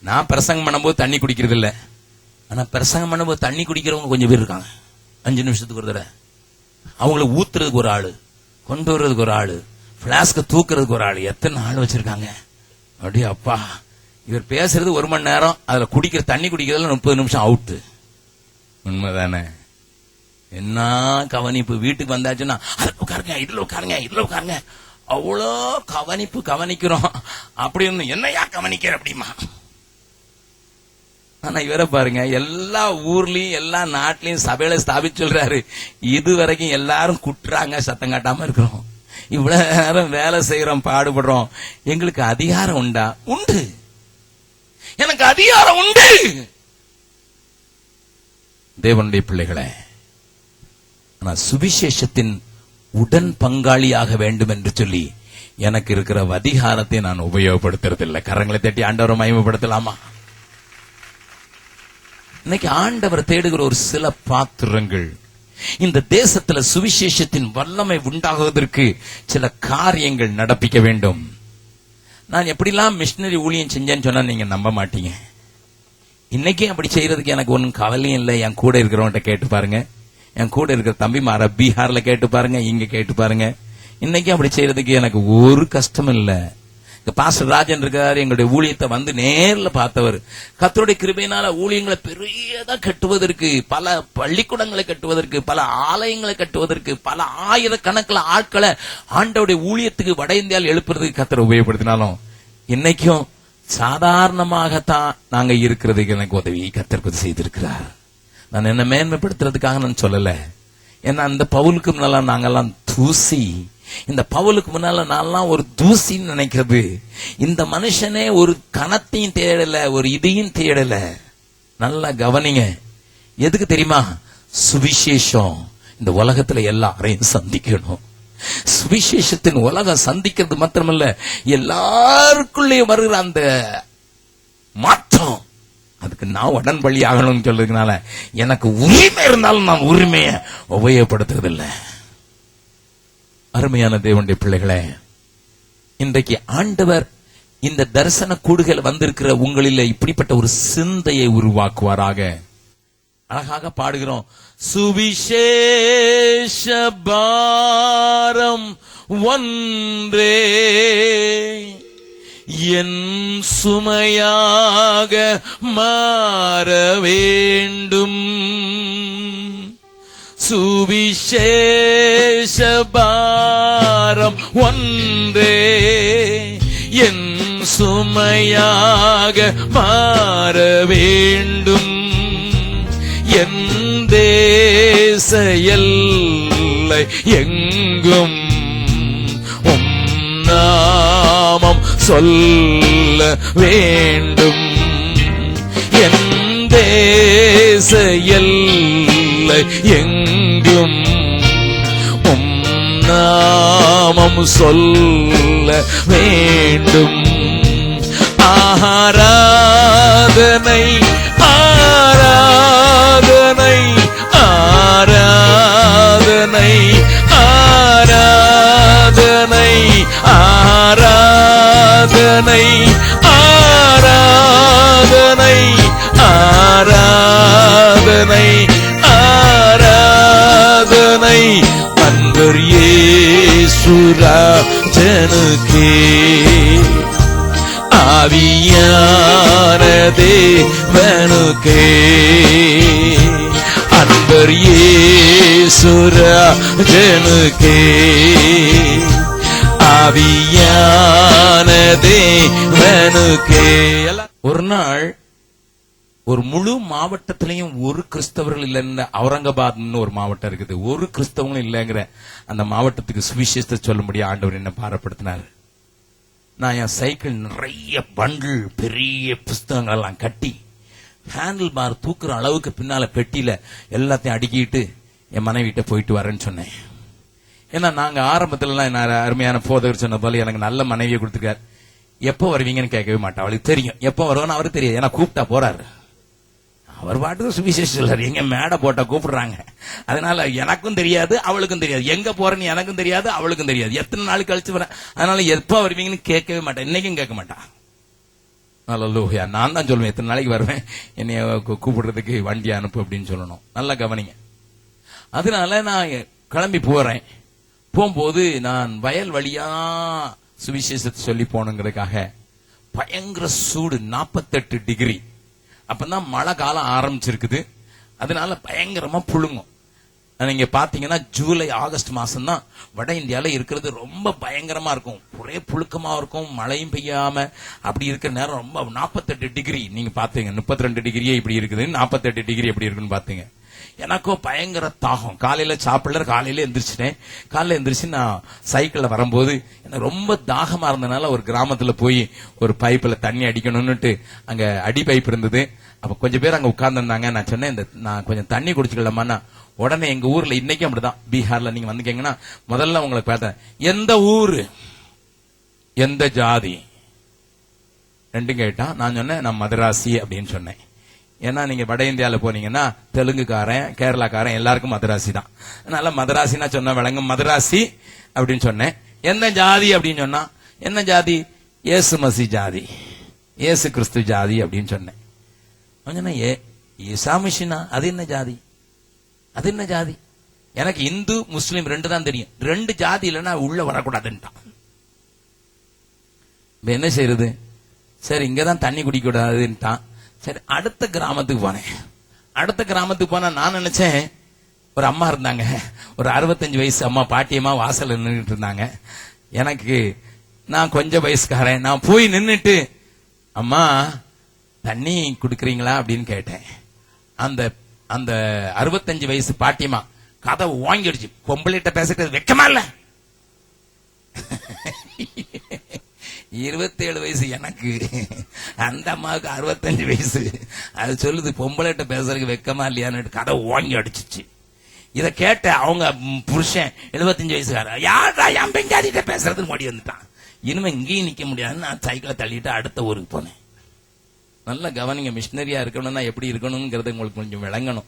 நான் பிரசங்கம் பண்ணும்போது தண்ணி குடிக்கிறது இல்ல. ஆனா பிரசங்கம் பண்ணும்போது தண்ணி குடிக்கிறவங்க கொஞ்சம் பேர் இருக்காங்க. 5 நிமிஷத்துக்கு ஒரு தடவை அவங்கள ஊத்துறதுக்கு ஒரு ஆளு, கொண்டு வர்றதுக்கு ஒரு ஆளு, பிளாஸ்க தூக்குறதுக்கு ஒரு ஆளு, எத்தனை ஆள் வச்சிருக்காங்க. அப்படியே அப்பா, இவர் பேசுறது 1 மணி நேரம், அதுல குடிக்கிற தண்ணி குடிக்கிறதுல 30 நிமிஷம் அவுட்டு. உண்மைதானே? என்ன கவனிப்பு. வீட்டுக்கு வந்தாச்சுன்னா அதுல உட்காருங்க, இதுல உட்காருங்க, இதுல உட்காருங்க, அவ்வளோ கவனிக்கிறோம். அப்படின்னு என்னையா கவனிக்கிற அப்படிமா. ஆனா இவரை பாருங்க, எல்லா ஊர்லயும் எல்லா நாட்டிலையும் சபையில ஸ்தாபிச்சு சொல்றாரு, இது வரைக்கும் எல்லாரும் குட்டுறாங்க, சத்தம் காட்டாம இருக்கிறோம். இவ்வளவு நேரம் வேலை செய்யறோம், பாடுபடுறோம். எங்களுக்கு அதிகாரம் உண்டா? உண்டு. எனக்கு அதிகாரம் உண்டு. தேவனுடைய பிள்ளைகளே, ஆனா சுவிசேஷத்தின் உடன் பங்காளியாக வேண்டும் என்று சொல்லி எனக்கு இருக்கிற அதிகாரத்தை நான் உபயோகப்படுத்துறது இல்லை. கரங்களை தட்டி ஆண்டவரை மகிமைப்படுத்தலாமா? இன்னைக்கு ஆண்டவர் தேடுகிற ஒரு சில பாத்திரங்கள். இந்த தேசத்துல சுவிசேஷத்தின் வல்லமை உண்டாகுவதற்கு சில காரியங்கள் நடப்பிக்க வேண்டும். நான் எப்படிலாம் மிஷனரி ஊழியம் செஞ்சேன்னு சொன்னா நீங்க நம்ப மாட்டீங்க. இன்னைக்கு அப்படி செய்யறதுக்கு எனக்கு ஒன்னும் கவலையும் இல்லை. என் கூட இருக்கிறவன்ட்ட கேட்டு பாருங்க, என் கூட இருக்கிற தம்பிமார பீகார்ல கேட்டு பாருங்க, இங்க கேட்டு பாருங்க. இன்னைக்கு அப்படி செய்யறதுக்கு எனக்கு ஒரு கஷ்டம் இல்ல. பாஸ்டர் ராஜன் இருக்காரு, எங்களுடைய ஊழியத்தை வந்து நேர்ல பார்த்தவர். கர்த்தருடைய கிருபையினால ஊழியங்களை பெரியதா கட்டுவதற்கு, பல பள்ளிக்கூடங்களை கட்டுவதற்கு, பல ஆலயங்களை கட்டுவதற்கு, பல ஆயிரக்கணக்கில் ஆட்களை ஆண்டவருடைய ஊழியத்துக்கு வட இந்தியாவில் எழுப்புறதுக்கு கர்த்தர் உபயோகப்படுத்தினாலும் இன்னைக்கும் சாதாரணமாகத்தான் நாங்க இருக்கிறதுக்கு எனக்கு உதவி கர்த்தர் செய்திருக்கிறார். நான் என்ன மேன்மைப்படுத்துறதுக்காக நான் சொல்லல. ஏன்னா அந்த பவுலுக்கு முன்னால நாங்கெல்லாம் தூசி, இந்த பவுலுக்கு முன்னால நான்லாம் ஒரு தூசின்னு நினைக்கிறது. இந்த மனுஷனே ஒரு கணத்தையும் தேடல, ஒரு இதையும் தேடல. நல்லா கவனிங்க. எதுக்கு தெரியுமா? சுவிசேஷம் இந்த உலகத்துல எல்லாரையும் சந்திக்கணும். சுவிசேஷத்தின் உலகம் சந்திக்கிறது மாத்திரமல்ல, எல்லாருக்குள்ளே வருகிற அந்த மாற்றம், அதுக்கு நான் உடன்படி ஆகணும்னு சொல்றதுனால எனக்கு உரிமை இருந்தாலும் நான் உரிமையை உபயோகப்படுத்துறது இல்லை. அருமையான தேவனுடைய பிள்ளைகளே, இன்றைக்கு ஆண்டவர் இந்த தரிசன கூடுகள் வந்திருக்கிற உங்களில் இப்படிப்பட்ட ஒரு சிந்தையை உருவாக்குவாராக. அழகாக பாடுகிறோம். சுவிசேஷ பாரம் ஒன்றே என் சுமையாக மாற வேண்டும். சுவிசேஷ பாரம் ஒன்றே என் சுமையாக மாற வேண்டும். என் தேச எல்லை எங்கும் உம் நாமம் சொல்ல வேண்டும். என் தேச எல்லை எங்கும் உம் நாமம் சொல்ல வேண்டும். ஆராதனை ஆராதனை ஆராதனை ஆராதனை ஆராதனை ஆராதனை ஆராதனை ஆராதனை அன்பர் இயேசு ராஜனுக்கே ஆவியான தேவனுக்கே அன்பர் இயேசு ராஜனுக்கே ஆவியான தேவனுக்கே. ஒரு நாள் ஒரு முழு மாவட்டத்திலையும் ஒரு கிறிஸ்தவர்கள் இல்லைன்னு, அவுரங்காபாத்னு ஒரு மாவட்டம் இருக்குது, ஒரு கிறிஸ்தவங்களும் இல்லைங்கிற அந்த மாவட்டத்துக்கு சுவிசேஷத்தை சொல்லும்படி ஆண்டவர் என்ன பாரப்படுத்தினார். நான் என் சைக்கிள் நிறைய பண்டில் பெரிய புஸ்தகங்கள் எல்லாம் கட்டி ஹேண்டில் பார் தூக்குற அளவுக்கு பின்னால பெட்டியில எல்லாத்தையும் அடுக்கிட்டு என் மனைவிட்ட போயிட்டு வரேன்னு சொன்னேன். ஏன்னா நாங்க ஆரம்பத்துல எல்லாம் அருமையான போதகர் சொன்ன போல எனக்கு நல்ல மனைவியை கொடுத்துருக்காரு. எப்போ வருவீங்கன்னு கேட்கவே மாட்டா, அவளுக்கு தெரியும். எப்போ வருவான்னு அவருக்கு தெரியாது, ஏன்னா கூப்பிட்டா போறாரு. அவர் பாட்டுக்கு சுவிசேஷம் சொல்லாரு, எங்க மேடை போட்டா கூப்பிடுறாங்க. அதனால எனக்கும் தெரியாது, அவளுக்கும் தெரியாது. எங்க போறேன்னு எனக்கும் தெரியாது, அவளுக்கும் தெரியாது. எத்தனை நாள் கழிச்சு வரேன், அதனால எப்ப வருவீங்கன்னு கேட்கவே மாட்டேன். இன்னைக்கும் கேட்க மாட்டா. அல்லேலூயா. நான் தான் சொல்லுவேன், எத்தனை நாளைக்கு வருவேன், என்னைய கூப்பிடுறதுக்கு வண்டி அனுப்பு அப்படின்னு சொல்லணும். நல்லா கவனிங்க. அதனால நான் கிளம்பி போறேன். போகும்போது நான் வயல் வழியா சுவிசேஷத்தை சொல்லி போனுங்கிறதுக்காக பயங்கர சூடு, 48 டிகிரி. அப்பதான் மழை காலம் ஆரம்பிச்சிருக்குது. அதனால பயங்கரமா புழுங்கும். நீங்க பாத்தீங்கன்னா ஜூலை ஆகஸ்ட் மாசம் தான் வட இந்தியால இருக்கிறது ரொம்ப பயங்கரமா இருக்கும். ஒரே புழுக்கமா இருக்கும், மழையும் பெய்யாம அப்படி இருக்கிற நேரம் ரொம்ப 48 டிகிரி. நீங்க பாத்தீங்க 32 டிகிரியே இப்படி இருக்குது, 48 டிகிரி எப்படி இருக்குன்னு பாத்தீங்க. எனக்கும் பயங்கர தாகம். காலையில சாப்பிடல, காலையில எந்திரிச்சிட்டேன். காலையில எந்திரிச்சு நான் சைக்கிள்ல வரும்போது எனக்கு ரொம்ப தாகமா இருந்தனால ஒரு கிராமத்துல போய் ஒரு பைப்ல தண்ணி அடிக்கணும்னுட்டு அங்க அடி பைப் இருந்தது. அப்ப கொஞ்சம் பேர் அங்க உட்கார்ந்து இருந்தாங்க. நான் சொன்னேன், நான் கொஞ்சம் தண்ணி குடிச்சுக்கலாமா. உடனே எங்க ஊர்ல இன்னைக்கும் அப்படிதான், பீகார்ல நீங்க வந்துக்கீங்கன்னா முதல்ல உங்களுக்கு பார்த்தேன், எந்த ஊரு எந்த ஜாதி ரெண்டும் கேட்டா நான் சொன்னேன் நான் மதராசி அப்படின்னு சொன்னேன். ஏன்னா நீங்க வட இந்தியால போனீங்கன்னா தெலுங்குக்காரன் கேரளாக்காரன் எல்லாருக்கும் மதராசி தான். அதனால மதராசினா சொன்ன விளங்கும், மதராசி அப்படின்னு சொன்னேன். எந்த ஜாதி அப்படின்னு சொன்னா, என்ன ஜாதி, இயேசு மசி ஜாதி, இயேசு கிறிஸ்து ஜாதி அப்படின்னு சொன்னேன். ஈசாமிஷினா அது என்ன ஜாதி, அது என்ன ஜாதி? எனக்கு இந்து முஸ்லீம் 2 தான் தெரியும், 2 ஜாதி இல்லைன்னா உள்ள வரக்கூடாதுன்ட்டான். என்ன செய்யறது? சரி இங்கதான் தண்ணி குடிக்க கூடாதுன்ட்டான். சரி அடுத்த கிராமத்துக்கு போனேன். அடுத்த கிராமத்துக்கு போனா நான் நினைச்சேன், ஒரு அம்மா இருந்தாங்க, ஒரு 65 வயசு அம்மா, பாட்டியம்மா வாசல்ல நின்றுட்டு இருந்தாங்க. எனக்கு நான் கொஞ்சம் வயசுக்காரன். நான் போய் நின்னுட்டு, அம்மா தண்ணி குடுக்கறீங்களா அப்படின்னு கேட்டேன். அந்த அந்த 65 வயசு பாட்டியம்மா கதை வாங்கிடுச்சு. பொம்பளைட்ட பேசிட்டு வெக்கமா இல்ல? 27 வயசு எனக்கு, அந்த அம்மாவுக்கு 65 வயசு. அது சொல்லுது பொம்பளைட்ட பேசுறதுக்கு வெக்கமா இல்லையான்னு கதை வாங்கி அடிச்சிச்சு. இத கேட்ட அவங்க புருஷன் 75 வயசுக்காரர், யாரா என் பெஞ்சாதிட்ட பேசுறதுன்னு ஓடி வந்துட்டான். இனிமே இங்கேயும் நிக்க முடியாதுன்னு நான் சைக்கிளை தள்ளிட்டு அடுத்த ஊருக்கு போனேன். நல்ல கவனிங்க, மிஷினரியா இருக்கணும்னா எப்படி இருக்கணும்ங்கிறது உங்களுக்கு கொஞ்சம் விளங்கணும்.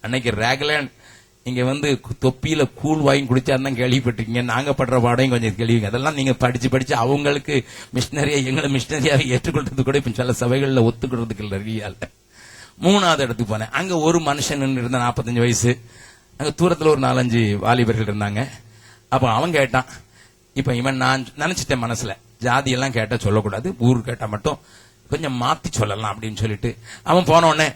அன்னைக்கு ரேகலேண்ட் இங்க வந்து தொப்பியில கூழ் வாங்கி குடிச்சாருன்னா கேள்விப்பட்டிருக்கீங்க. நாங்க படுற பாடையும் கொஞ்சம் கேள்விங்க. அதெல்லாம் நீங்க படிச்சு படிச்சு அவங்களுக்கு மிஷினரியா, எங்களை மிஷினரியாவை ஏற்றுக்கொள்றது கூட இப்ப சில சபைகள்ல ஒத்துக்கிறதுக்கு இல்ல. ரியால 3வது இடத்துக்கு போனேன். அங்க ஒரு மனுஷன் இருந்த 45 வயசு. அங்க தூரத்துல ஒரு 4-5 வாலிபர்கள் இருந்தாங்க. அப்ப அவன் கேட்டான். இப்ப இவன், நான் நினைச்சிட்டேன் மனசுல, ஜாதி எல்லாம் கேட்டா சொல்லக்கூடாது, ஊர் கேட்டா மட்டும் கொஞ்சம் மாத்தி சொல்லலாம் அப்படின்னு சொல்லிட்டு அவன் போன உடனே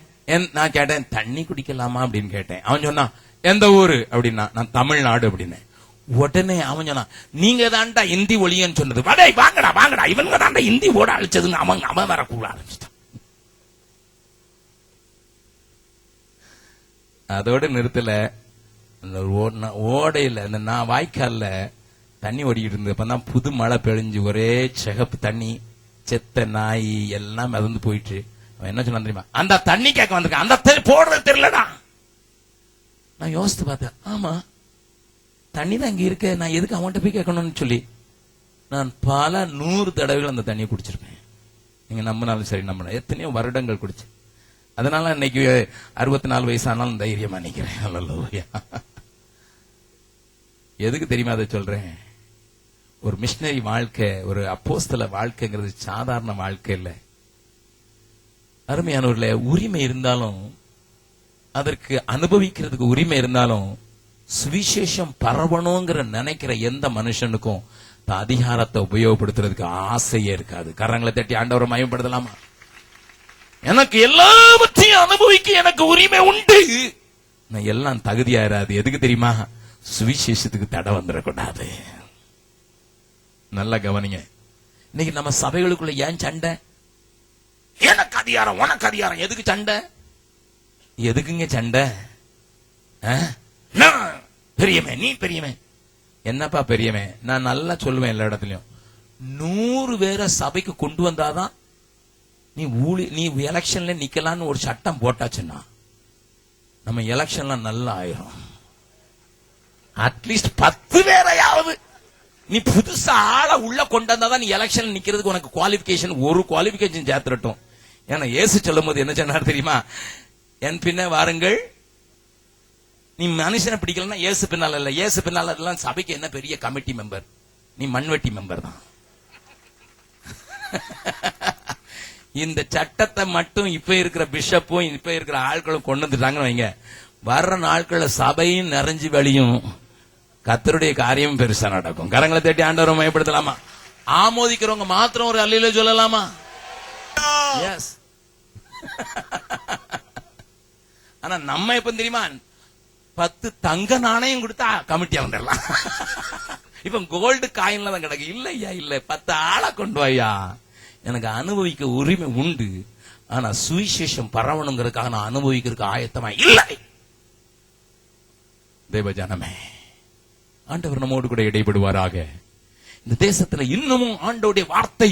நான் கேட்டேன், தண்ணி குடிக்கலாமா அப்படின்னு கேட்டேன். அவன் சொன்னான், எந்த ஊரு அப்படின்னா, நான் தமிழ்நாடு அப்படின்னு. உடனே அவன் சொன்னான், நீங்க தான்டா இந்தி ஒளியன்னு சொன்னது. வடை வாங்கடா வாங்கடா, இவனுங்க தான்டா இந்தி ஓட அழிச்சதுன்னு அவன் வர கூட ஆரம்பிச்சிட்டான். அதோட நிறுத்தல. ஓடையில இந்த நான் வாய்க்கால்ல தண்ணி ஓடிக்கிட்டு இருந்தது. அப்பதான் புது மழை பெழிஞ்சு ஒரே சிகப்பு தண்ணி, செத்த நாய் எல்லாம் மிதந்து போயிட்டு. அவன் என்ன சொன்னான் தெரியுமா? அந்த தண்ணி கேட்க வந்திருக்கான், அந்த போடுறது தெரியலடா. நான் யோசித்து பார்த்தேன், ஆமா தண்ணி தான் இங்க இருக்கு, நான் எதுக்கு அவன்கிட்ட போய் கேட்கணும்னு சொல்லி நான் பல 100 தடவைகள் அந்த தண்ணியை குடிச்சிருப்பேன். நீங்க நம்பினாலும் சரி நம்பினா எத்தனையோ வருடங்கள் குடிச்சு. அதனால இன்னைக்கு 64 வயசானாலும் தைரியமா நிக்கிறேன். அல்லேலூயா. எதுக்கு தெரியுமா அதை சொல்றேன்? ஒரு மிஷினரி வாழ்க்கை, ஒரு அப்போஸ்தல வாழ்க்கைங்கிறது சாதாரண வாழ்க்கை இல்ல. அருமையானவர்களே, உரிமை இருந்தாலும், அதற்கு அனுபவிக்கிறதுக்கு உரிமை இருந்தாலும், சுவிசேஷம் பரவணுங்கிற நினைக்கிற எந்த மனுஷனுக்கும் அதிகாரத்தை உபயோகப்படுத்துறதுக்கு ஆசையே இருக்காது. கரங்களை தட்டி ஆண்டவரை மயப்படுத்தலாமா? எனக்கு எல்லாவற்றையும் அனுபவிக்க எனக்கு உரிமை உண்டு, நான் எல்லாம் தகுதியாயிராது. எதுக்கு தெரியுமா? சுவிசேஷத்துக்கு தடை வந்துடக்கூடாது. நல்லா கவனிங்க. இன்னைக்கு நம்ம சபைகளுக்குள்ள ஏன் சண்டை? எனக்கு அதிகாரம் உனக்கு அதிகாரம். எதுக்கு சண்டை? எதுக்குங்க சண்டை? பெரியமே நீ பெரியமே. என்னப்பா பெரியமே? நான் நல்லா சொல்லுவேன் எல்லா இடத்துலயும், 100 பேரை சபைக்கு கொண்டு வந்தாதான் நீ எலெக்ஷன்ல நிக்கலான்னு ஒரு சட்டம் போட்டாச்சுன்னா நம்ம எலெக்ஷன்ல நல்லா ஆயிரும். அட்லீஸ்ட் 10 பேரையாவது நீ புதுசா ஆள உள்ள கொண்டு வந்தாதான் நீ எலெக்ஷன் நிக்கிறதுக்கு உனக்கு குவாலிபிகேஷன், ஒரு குவாலிபிகேஷன் சேர்த்துட்டோம். ஏன்னா இயேசு சொல்லும் போது என்ன சொன்னார் தெரியுமா? என் பின்ன வாருங்கள். நீ மனுஷனை பிடிக்கலன்னா இயேசு பின்னால இல்ல. இயேசு பின்னால எல்லாம் சபைக்கு என்ன பெரிய கமிட்டி மெம்பர்? நீ மண்வெட்டி மெம்பர் தான். இந்த சட்டத்தை மட்டும் இப்ப இருக்கிற பிஷப்பும் இப்ப இருக்கிற ஆட்களும் கொண்டு வந்துட்டாங்கன்னு வைங்க, வர்ற நாட்கள்ல சபையும் நிறைஞ்சு வெளியும் கர்த்தருடைய காரியம் பெருசா நடக்கும். கரங்களை தட்டி ஆண்டவரை மயப்படுத்தலாமா? ஆமோதிக்கிறவங்க மாத்திரம் ஒரு அல்லேலூயா சொல்லலாமா? எஸ். ஆனா நம்ம எப்ப தெரியுமா, 10 தங்க நாணயம் கொடுத்தா கமிட்டியா வந்துடலாம். இப்ப கோல்டு காயின்ல தான் கிடக்கு. இல்லையா, இல்ல 10 ஆளை கொண்டு வாயா, எனக்கு அனுபவிக்க உரிமை உண்டு. ஆனா சுவிசேஷம் பரவணுங்கிறதுக்காக நான் அனுபவிக்கிறதுக்கு ஆயத்தமா இல்லை. தேவஜனமே, ஆண்டவர் நம்மோடு கூட இடைபடுவாராக. இந்த தேசத்துல இன்னமும் ஆண்டவருடைய வார்த்தை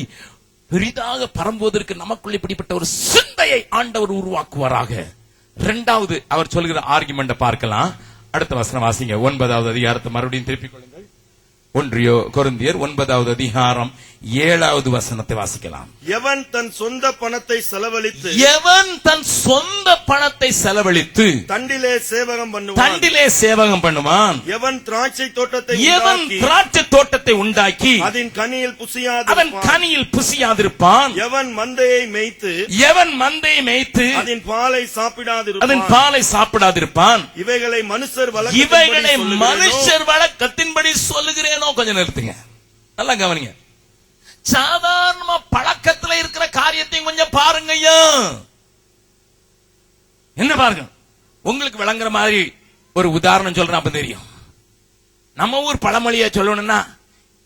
பெரிதாக பரம்புவதற்கு நமக்குள்ள இப்படிப்பட்ட ஒரு சிந்தையை ஆண்டவர் உருவாக்குவாராக. இரண்டாவது அவர் சொல்கிற ஆர்குமெண்ட் பார்க்கலாம். அடுத்த வசனம் வாசிங்க. 9வது அதிகாரத்தை மறுபடியும் திருப்பிக் கொள்ளுங்கள். 1 கொரிந்தியர் 9வது அதிகாரம் 7வது வசனத்தை வாசிக்கலாம். எவன் தன் சொந்த பணத்தை செலவழித்து தண்டிலே சேவகம் பண்ணுவான். எவன் திராட்சை தோட்டத்தை உண்டாக்கி அதன் கனியில் புசியாதிருப்பான். எவன் மந்தையை மேய்த்து அதன் பாலை சாப்பிடாதிருப்பான். இவைகளை மனுஷர் வழக்கத்தின்படி சொல்லுகிறேனோ. கொஞ்சம் நிறுத்துங்க, நல்லா கவனிங்க. சாதாரண பழக்கத்துல இருக்கிற காரியத்தையும் கொஞ்சம் பாருங்க. என்ன பாருங்க, உங்களுக்கு விளங்குற மாதிரி ஒரு உதாரணம் சொல்றேன், அப்ப தெரியும். நம்ம ஊர் பழமொழிய சொல்லணும்னா,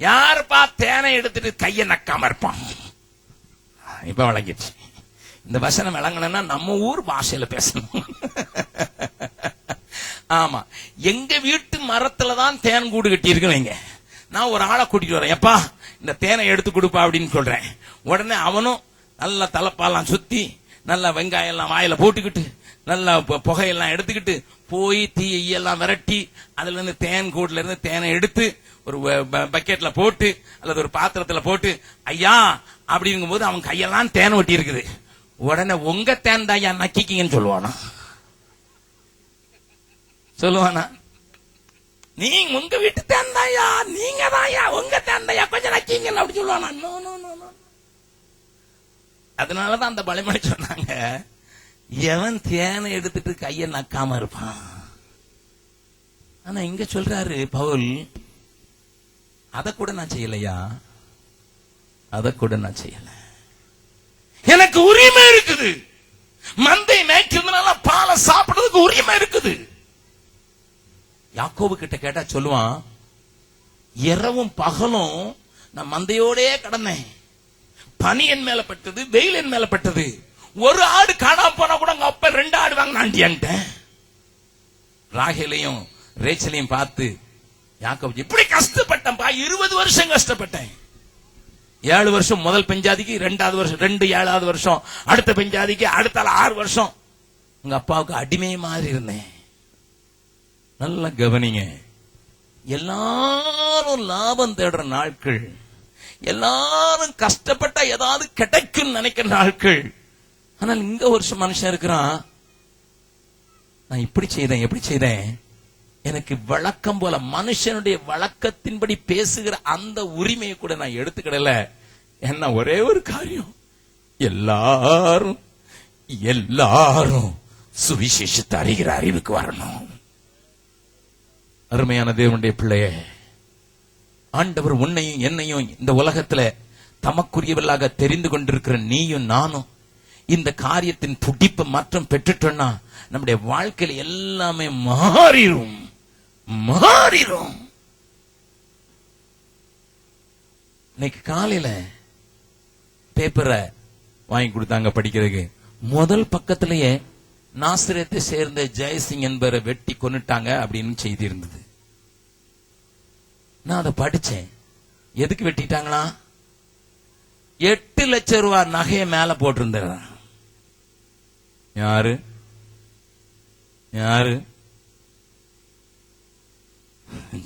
யாருப்பா தேனை எடுத்துட்டு கைய நக்காம இருப்பான். இப்ப விளங்கிடுச்சு. இந்த வசனம் விளங்கணும்னா நம்ம ஊர் பாஷையில பேசணும். ஆமா, எங்க வீட்டு மரத்துலதான் தேன் கூடு கட்டி இருக்குங்க. நான் ஒரு ஆளை கூட்டிட்டு வரேன், எப்பா இந்த தேனை எடுத்து கொடுப்பா அப்படின்னு சொல்றேன். உடனே அவனும் நல்ல தலைப்பாலாம் சுத்தி, நல்ல வெங்காயம் எல்லாம் வாயில போட்டுக்கிட்டு, நல்ல புகையெல்லாம் எடுத்துக்கிட்டு போய் தீயெல்லாம் விரட்டி அதுல இருந்து தேன் கூடுல இருந்து தேனை எடுத்து ஒரு பக்கெட்ல போட்டு அல்லது ஒரு பாத்திரத்துல போட்டு, ஐயா அப்படிங்கும் போது அவன் கையெல்லாம் தேன் ஒட்டி இருக்குது. உடனே உங்க தேன் தான் ஐயா நக்கிக்கிங்கன்னு சொல்லுவானா? நீங்க உங்க வீட்டு தேந்தாயா, நீங்க தாயா உங்க தேந்தாயா, கொஞ்சம் நக்கிங்க அப்படி சொல்லுவானா? அதனாலதான் அந்த பழமொழி சொன்னாங்க, எவன் தேனை எடுத்துட்டு கைய நக்காம இருப்பான். ஆனா இங்க சொல்றாரு பவுல், அத கூட நான் செய்யலையா, அத கூட நான் செய்யல. எனக்கு உரிமை இருக்குது. மந்தை மேய்க்கிறதுனால பாலை சாப்பிடுறதுக்கு உரிமை இருக்குது. யாக்கோபு கிட்ட கேட்டா சொல்லுவான், இரவும் பகலும் நான் மந்தையோடே கடந்தேன். பனி என் மேல பட்டது, வெயில் என் மேல பட்டது. ஒரு ஆடு காணாம போனா கூட உங்க அப்பா 2 ஆடு வாங்க நாண்டியான்ட்டேன். ராகேலையும் ரேச்சலையும் பார்த்து யாக்கோபு, இப்படி கஷ்டப்பட்டேன்பா, 20 வருஷம் கஷ்டப்பட்டேன். 7 வருஷம் முதல் பெஞ்சாதிக்கு, 2வது வருஷம் 7வது வருஷம் அடுத்த பெஞ்சாதிக்கு, அடுத்த 6 வருஷம் உங்க அப்பாவுக்கு அடிமை மாதிரி இருந்தேன். நல்ல கவனிங்க, எல்லாரும் லாபம் தேடுற நாட்கள், எல்லாரும் கஷ்டப்பட்டா ஏதாவது கிடைக்கும் நினைக்கிற நாட்கள். ஆனால் இங்க ஒரு மனுஷன் இருக்கிறான், நான் இப்படி செய்தேன் எப்படி செய்தேன், எனக்கு வழக்கம் போல மனுஷனுடைய வழக்கத்தின்படி பேசுகிற அந்த உரிமையை கூட நான் எடுத்துக்கிடல. என்ன ஒரே ஒரு காரியம், எல்லாரும் சுவிசேஷத்தை அறிகிற அறிவுக்கு வரணும். அருமையான தேவனுடைய பிள்ளையே, ஆண்டவர் உன்னையும் என்னையும் இந்த உலகத்துல தமக்குரியவர்களாக தெரிந்து கொண்டிருக்கிற நீயும் நானும் இந்த காரியத்தின் புடிப்பை மாற்றம் பெற்றுட்டோம்னா நம்முடைய வாழ்க்கையில எல்லாமே மாறிடும். இன்னைக்கு காலையில பேப்பரை வாங்கி கொடுத்தாங்க படிக்கிறதுக்கு. முதல் பக்கத்திலேயே நாசரேத்தை சேர்ந்த ஜெயசிங் என்பவரை வெட்டி கொன்னுட்டாங்க அப்படின்னு செய்தி இருந்தது. நான் அதை படிச்சேன். எதுக்கு வெட்டிட்டாங்களா? 8 லட்சம் ரூபாய் நகையை மேல போட்டிருந்தார். யாரு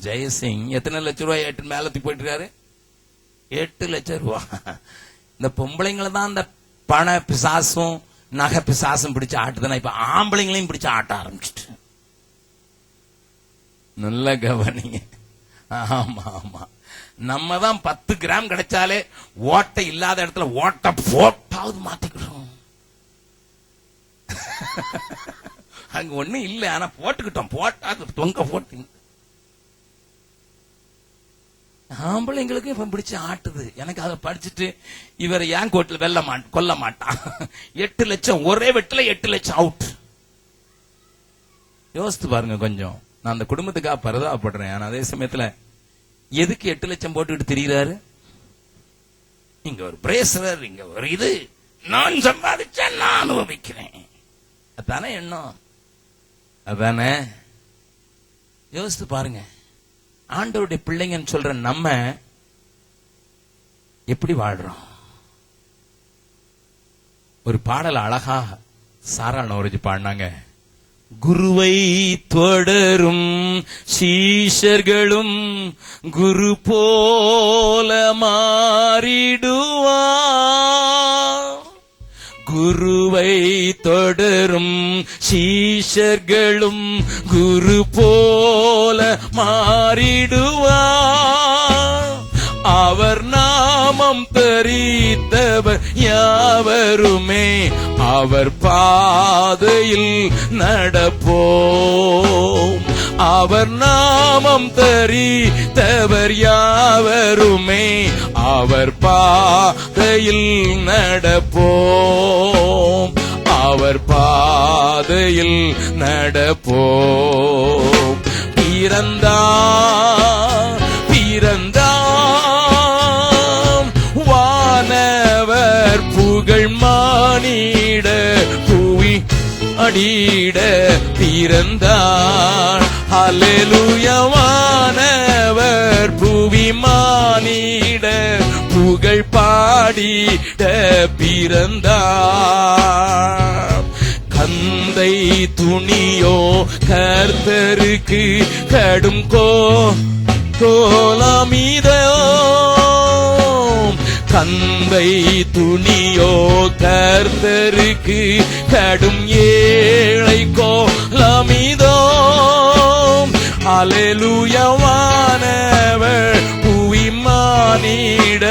ஜெயசிங் எத்தனை லட்சம் ரூபாய் 8 மேல தூக்கி போயிட்டு இருக்காரு? 8 லட்சம் ரூபாய். இந்த பொம்பளைங்களை தான் இந்த பண பிசாசும் நகை பிசாசும் பிடிச்சு ஆட்டுதானே இப்ப ஆம்பளைங்களையும் பிடிச்சு ஆட்ட ஆரம்பிச்சுட்டு. நல்ல கவனிங்க. ஆமா, நம்ம தான் 10 கிராம் கிடைச்சாலே ஓட்டை இல்லாத இடத்துல ஓட்ட போட்டாவது மாத்திக்கிறோம். அங்க ஒண்ணும் இல்ல, ஆனா போட்டுக்கிட்டோம், போட்டா தொங்க போட்டு ஆம்பளைங்களுக்கு இப்ப பிடிச்சு ஆட்டுது. எனக்கு அதை படிச்சுட்டு இவர் ஏன் கோட்டில் கொல்ல மாட்டான், 8 லட்சம் ஒரே வெட்டில 8 லட்சம் அவுட். யோசித்து பாருங்க கொஞ்சம். நான் அந்த குடும்பத்துக்காக பரிதாபப்படுறேன். ஆனா அதே சமயத்துல எதுக்கு 8 லட்சம் போட்டுக்கிட்டு திரிகிறாரு? இங்க ஒரு பிரேசர், இங்க ஒரு இது, நான் சம்பாதிச்சேன் நான் அனுபவிக்கிறேன், அதானே எண்ணம், அதானே? யோசித்து பாருங்க. ஆண்டவருடைய பிள்ளைங்கன்னு சொல்ற நம்ம எப்படி வாழ்றோம்? ஒரு பாடல் அழகா சாரா நவரோஜி பாடினாங்க. குருவை தொடரும் சீஷர்களும் குரு போல மாறிடுவார். குருவை தொடரும் சீஷர்களும் குரு போல மாறிடுவார். அவர் நாமம் தரித்தவர் யாவருமே அவர் பாதையில் நடப்போம். அவர் நாமம் தரித்தவர் யாவருமே அவர் பாதையில் நடப்போம். அவர் பாதையில் நடப்போம். பிறந்தார் வானவர் புகழ் மானிட புவி அடிட பிறந்தார். ஹல்லேலூயா. வானவர் புவி மானிட புகழ் பாடிட பிறந்தார். கந்தை துணியோ கர்த்தருக்கு கடும் கோலமிதோ. கந்தை துணியோ கர்த்தருக்கு கடும் ஏழை கோலமிதோ. ஹல்லேலூயா. வானவர் புவி மானிட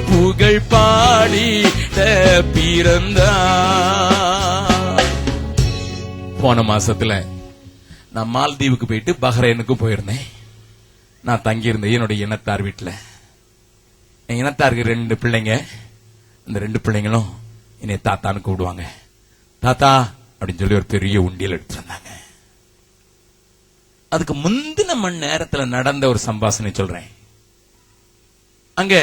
புகழ் பாடிட பிறந்தார். போன மாசத்துல நான் மால்தீவுக்கு போயிட்டு பஹ்ரைனுக்கு போயிருந்தேன். நான் தங்கியிருந்தேன் என்னுடைய இனத்தார் வீட்டுல. என் இனத்தாருக்கு 2 பிள்ளைங்க. அந்த 2 பிள்ளைங்களும் என்னை தாத்தான்னு கூப்பிடுவாங்க. தாத்தா அப்படின்னு சொல்லி ஒரு பெரிய உண்டியல் எடுத்து வந்தாங்க. அதுக்கு முந்தின மணி நேரத்துல நடந்த ஒரு சம்பாஷணை சொல்றேன். அங்க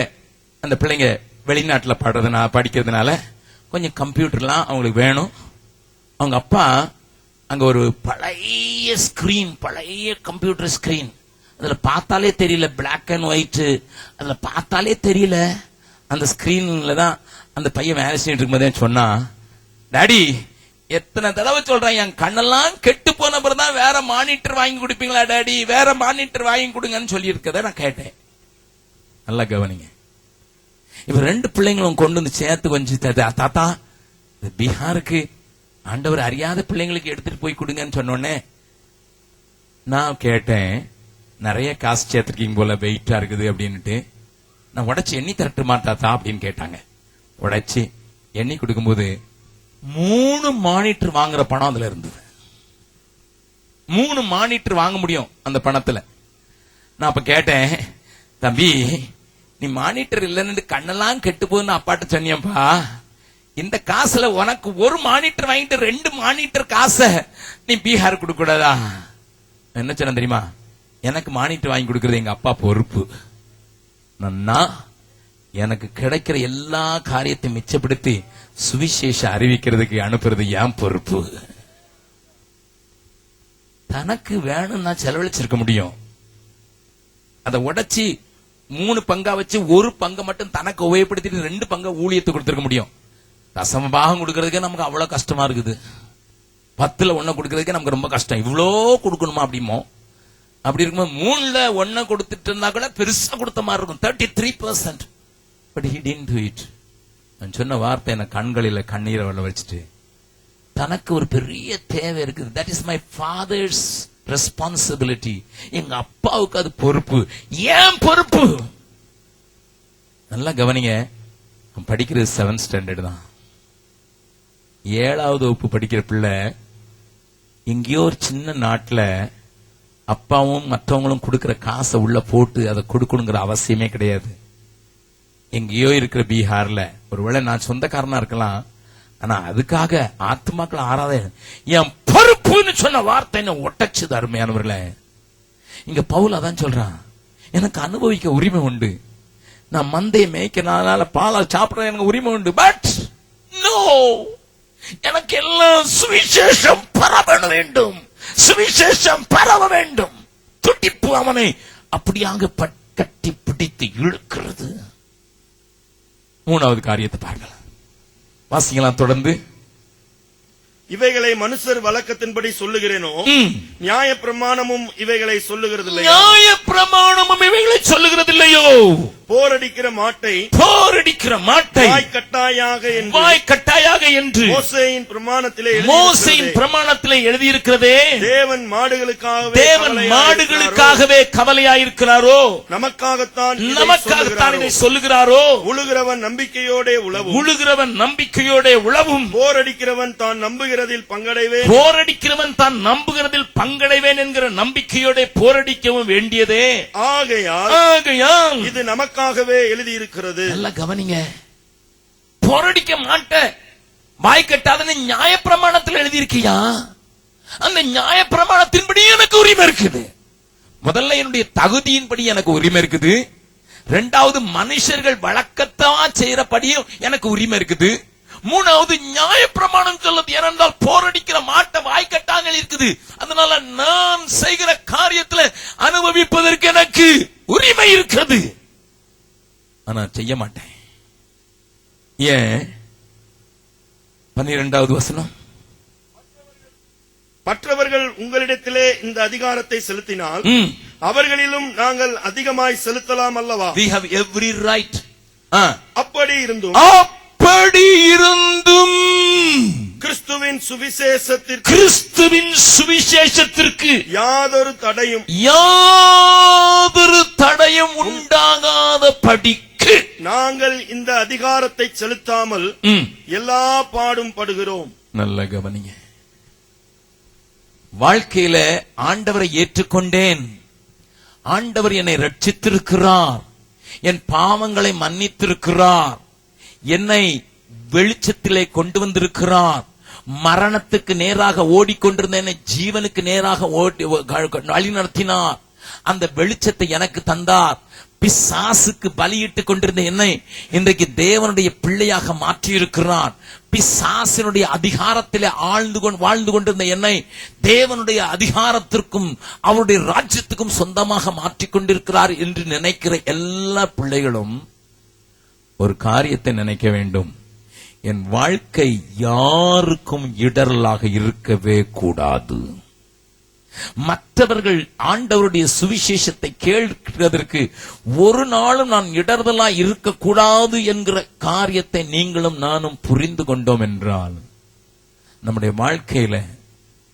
அந்த பிள்ளைங்க வெளிநாட்டுல படிக்கிறதுனால கொஞ்சம் கம்ப்யூட்டர்லாம் அவங்களுக்கு வேணும். அவங்க அப்பா அங்க ஒரு பழைய ஸ்கிரீன், பழைய கம்ப்யூட்டர் ஸ்கிரீன், அதுல பார்த்தாலே தெரியல, பிளாக் அண்ட் ஒயிட், அதுல பார்த்தாலே தெரியல. அந்த ஸ்கிரீன்ல தான் அந்த பையன் வேலை செஞ்சுட்டு இருக்கும்போதே சொன்னா, டாடி எத்தனை தடவை சொல்றேன், என் கண்ணெல்லாம் கெட்டு போன பிறகுதான் வேற மானிட்டர் வாங்கி கொடுப்பீங்களா டாடி, வேற மானிட்டர் வாங்கி கொடுங்கன்னு சொல்லி இருக்கத நான் கேட்டேன். நல்லா கவனிங்க. இப்ப 2 பிள்ளைங்களும் கொண்டு வந்து சேர்த்து கொஞ்சம் தாத்தா பீகாருக்கு ஆண்டவர் அறியாத பிள்ளைங்களுக்கு எடுத்துட்டு போய் கொடுங்கன்னு சொன்னோடனே நான் கேட்டேன், நிறைய காசு சேர்த்திருக்கீங்க போல, வெயிட்டா இருக்குது அப்படின்னுட்டு. நான் உடைச்சு எண்ணி தரட்டு மாட்டாத்தா அப்படின்னு கேட்டாங்க. உடைச்சு எண்ணி கொடுக்கும்போது 3 மானிட்டர் வாங்குற பணம் அதுல இருந்தது. 3 மானிட்டர் வாங்க முடியும் அந்த பணத்துல. நான் அப்ப கேட்டேன், தம்பி நீ மானிட்டர் இல்லன்னு கண்ணெல்லாம் கெட்டு போகுதுன்னு அப்பாட்ட சொன்னியப்பா, இந்த காசுல உனக்கு 1 மானிட்டர் வாங்கிட்டு 2 மானிட்டர் காசை நீ பீகார் கொடுக்க கூடாதா? என்ன சொன்ன தெரியுமா? எனக்கு மானிட்டர் வாங்கி கொடுக்கறது எங்க அப்பா பொறுப்பு, நான் எனக்கு கிடைக்கிற எல்லா காரியத்தையும் மிச்சப்படுத்தி சுவிசேஷ அறிவிக்கிறதுக்கு அனுப்புறது என் பொறுப்பு. தனக்கு வேணும்னா செலவழிச்சிருக்க முடியும். அதை உடைச்சி 3 பங்கா வச்சு 1 பங்கை மட்டும் தனக்கு உபயோகப்படுத்திட்டு 2 பங்கை ஊழியத்துக்கு கொடுத்திருக்க முடியும். தசம பாகம் கொடுக்கறதுக்கே நமக்கு அவ்வளவு கஷ்டமா இருக்குது. 10ல் 1 கொடுக்கறதுக்கே நமக்கு ரொம்ப கஷ்டம். இவ்வளோ கொடுக்கணுமா அப்படிமோ? அப்படி இருக்கும்போது 3ல் 1 கொடுத்துட்டு இருந்தா கூட பெருசா கொடுத்த மாதிரி இருக்கும், 33%. But he didn't do it. நான் சொன்ன வார்த்தை என்ன கண்களில கண்ணீரை வர வச்சுட்டு, தனக்கு ஒரு பெரிய தேவை இருக்குது. That is my fathers responsibility. எங்க அப்பாவுக்கு அது பொறுப்பு, ஏன் பொறுப்பு. நல்லா கவனிங்க. படிக்கிறது 7th ஸ்டாண்டர்ட் தான். 7வது வகுப்பு படிக்கிற பிள்ளை எங்கேயோ ஒரு சின்ன நாட்டுல அப்பாவும் மற்றவங்களும் கொடுக்கிற காசை உள்ள போட்டு அதை கொடுக்கணுங்கிற அவசியமே கிடையாது. எங்கேயோ இருக்கிற பீகார்ல ஒருவேளை நான் சொந்தக்காரனா இருக்கலாம், ஆனா அதுக்காக ஆத்மாக்கள் ஆராதனை என் பொறுப்புன்னு சொன்ன வார்த்தை என்ன ஒட்டச்சுது. அருமையானவர்களே, இங்க பவுல் அதான் சொல்றான், எனக்கு அனுபவிக்க உரிமை உண்டு, நான் மந்தையை மேய்க்கிறனால பாலை சாப்பிட எனக்கு உரிமை உண்டு. பட் நோ, எனக்கு எல்லாம் சுவிசேஷம் பரவ வேண்டும், சுவிசேஷம் பரவ வேண்டும். துடிப்பு அவனை அப்படியாக கட்டி பிடித்து இழுக்கிறது. மூணாவது காரியத்தை பார்க்கலாம், வாசிக்கலாம் தொடர்ந்து. இவைகளை மனுஷர் வழக்கத்தின்படி சொல்லுகிறேனோ, நியாய பிரமாணமும் இவைகளை சொல்லுகிறது இல்லையோ? நியாய பிரமாணமும் இவைகளை சொல்லுகிறது இல்லையோ? போரடிக்கிற மாட்டை வாய்க்கட்டாயாக என்று மோசேயின் பிரமாணத்திலே எழுதியிருக்கிறதே. தேவன் மாடுகளுக்காகவே கவலையாயிருக்கிறாரோ? நமக்காகத்தான் இதை சொல்லுகிறாரோ? உழுகிறவன் நம்பிக்கையோட உழவும் போரடிக்கிறவன் தான் நம்புகிறதில் பங்கடைவேன் என்கிற நம்பிக்கையோட போரடிக்கவும் வேண்டியதே. ஆகையால் இது நமக்காகவே எழுதியிருக்கிறது. நல்லா கவனிங்க, போரடிக்க மாட்டேன் வாய்க்கட்டாதன்னு நியாயப்பிரமாணத்தில் எழுதியிருக்கியா? அந்த நியாயப்பிரமாணத்தின்படி எனக்கு உரிமை இருக்குது. முதல்ல என்னுடைய தகுதியின்படி எனக்கு உரிமை இருக்குது. இரண்டாவது மனுஷர்கள் வழக்கத்தான் செய்யறபடியும் எனக்கு உரிமை இருக்குது. மூணாவது நியாயப்பிரமாணம் சொல்லுது, ஏனென்றால் போரடிக்கிற மாட்டை வாய்க்கட்டாங்க இருக்குது. அதனால நான் செய்கிற காரியத்துல அனுபவிப்பதற்கு எனக்கு உரிமை இருக்கிறது. ஆனா செய்ய மாட்டேன். ஏன்? 12வது வசனம், மற்றவர்கள் உங்களிடத்திலே இந்த அதிகாரத்தை செலுத்தினால் அவர்களிலும் நாங்கள் அதிகமாய் செலுத்தலாம் அல்லவா? We have every right. அப்படி இருந்தும் கிறிஸ்துவின் சுவிசேஷத்திற்கு யாதொரு தடையும் உண்டாகாத படிக்கு நாங்கள் இந்த அதிகாரத்தை செலுத்தாமல் எல்லா பாடும் படுகிறோம். நல்ல கவனிங்க, வாழ்க்கையில ஆண்டவரை ஏற்றுக்கொண்டேன், ஆண்டவர் என்னை ரட்சித்திருக்கிறார், என் பாவங்களை மன்னித்திருக்கிறார், என்னை வெளிச்சத்திலே கொண்டு வந்திருக்கிறார், மரணத்துக்கு நேராக ஓடிக்கொண்டிருந்த என்னை ஜீவனுக்கு நேராக வழி நடத்தினார், அந்த வெளிச்சத்தை எனக்கு தந்தார், பிசாசுக்கு பலியிட்டுக் கொண்டிருந்த என்னை இன்றைக்கு தேவனுடைய பிள்ளையாக மாற்றியிருக்கிறார், பிசாசினுடைய அதிகாரத்திலே வாழ்ந்து கொண்டிருந்த என்னை தேவனுடைய அதிகாரத்திற்கும் அவருடைய ராஜ்யத்துக்கும் சொந்தமாக மாற்றிக்கொண்டிருக்கிறார் என்று நினைக்கிற எல்லா பிள்ளைகளும் ஒரு காரியத்தை நினைக்க வேண்டும், என் வாழ்க்கை யாருக்கும் இடரலாக இருக்கவே கூடாது. மற்றவர்கள் ஆண்டவருடைய சுவிசேஷத்தை கேட்கிறதற்கு ஒரு நாளும் நான் இடர்தலா இருக்கக்கூடாது என்கிற காரியத்தை நீங்களும் நானும் புரிந்து கொண்டோம் என்றால் நம்முடைய வாழ்க்கையில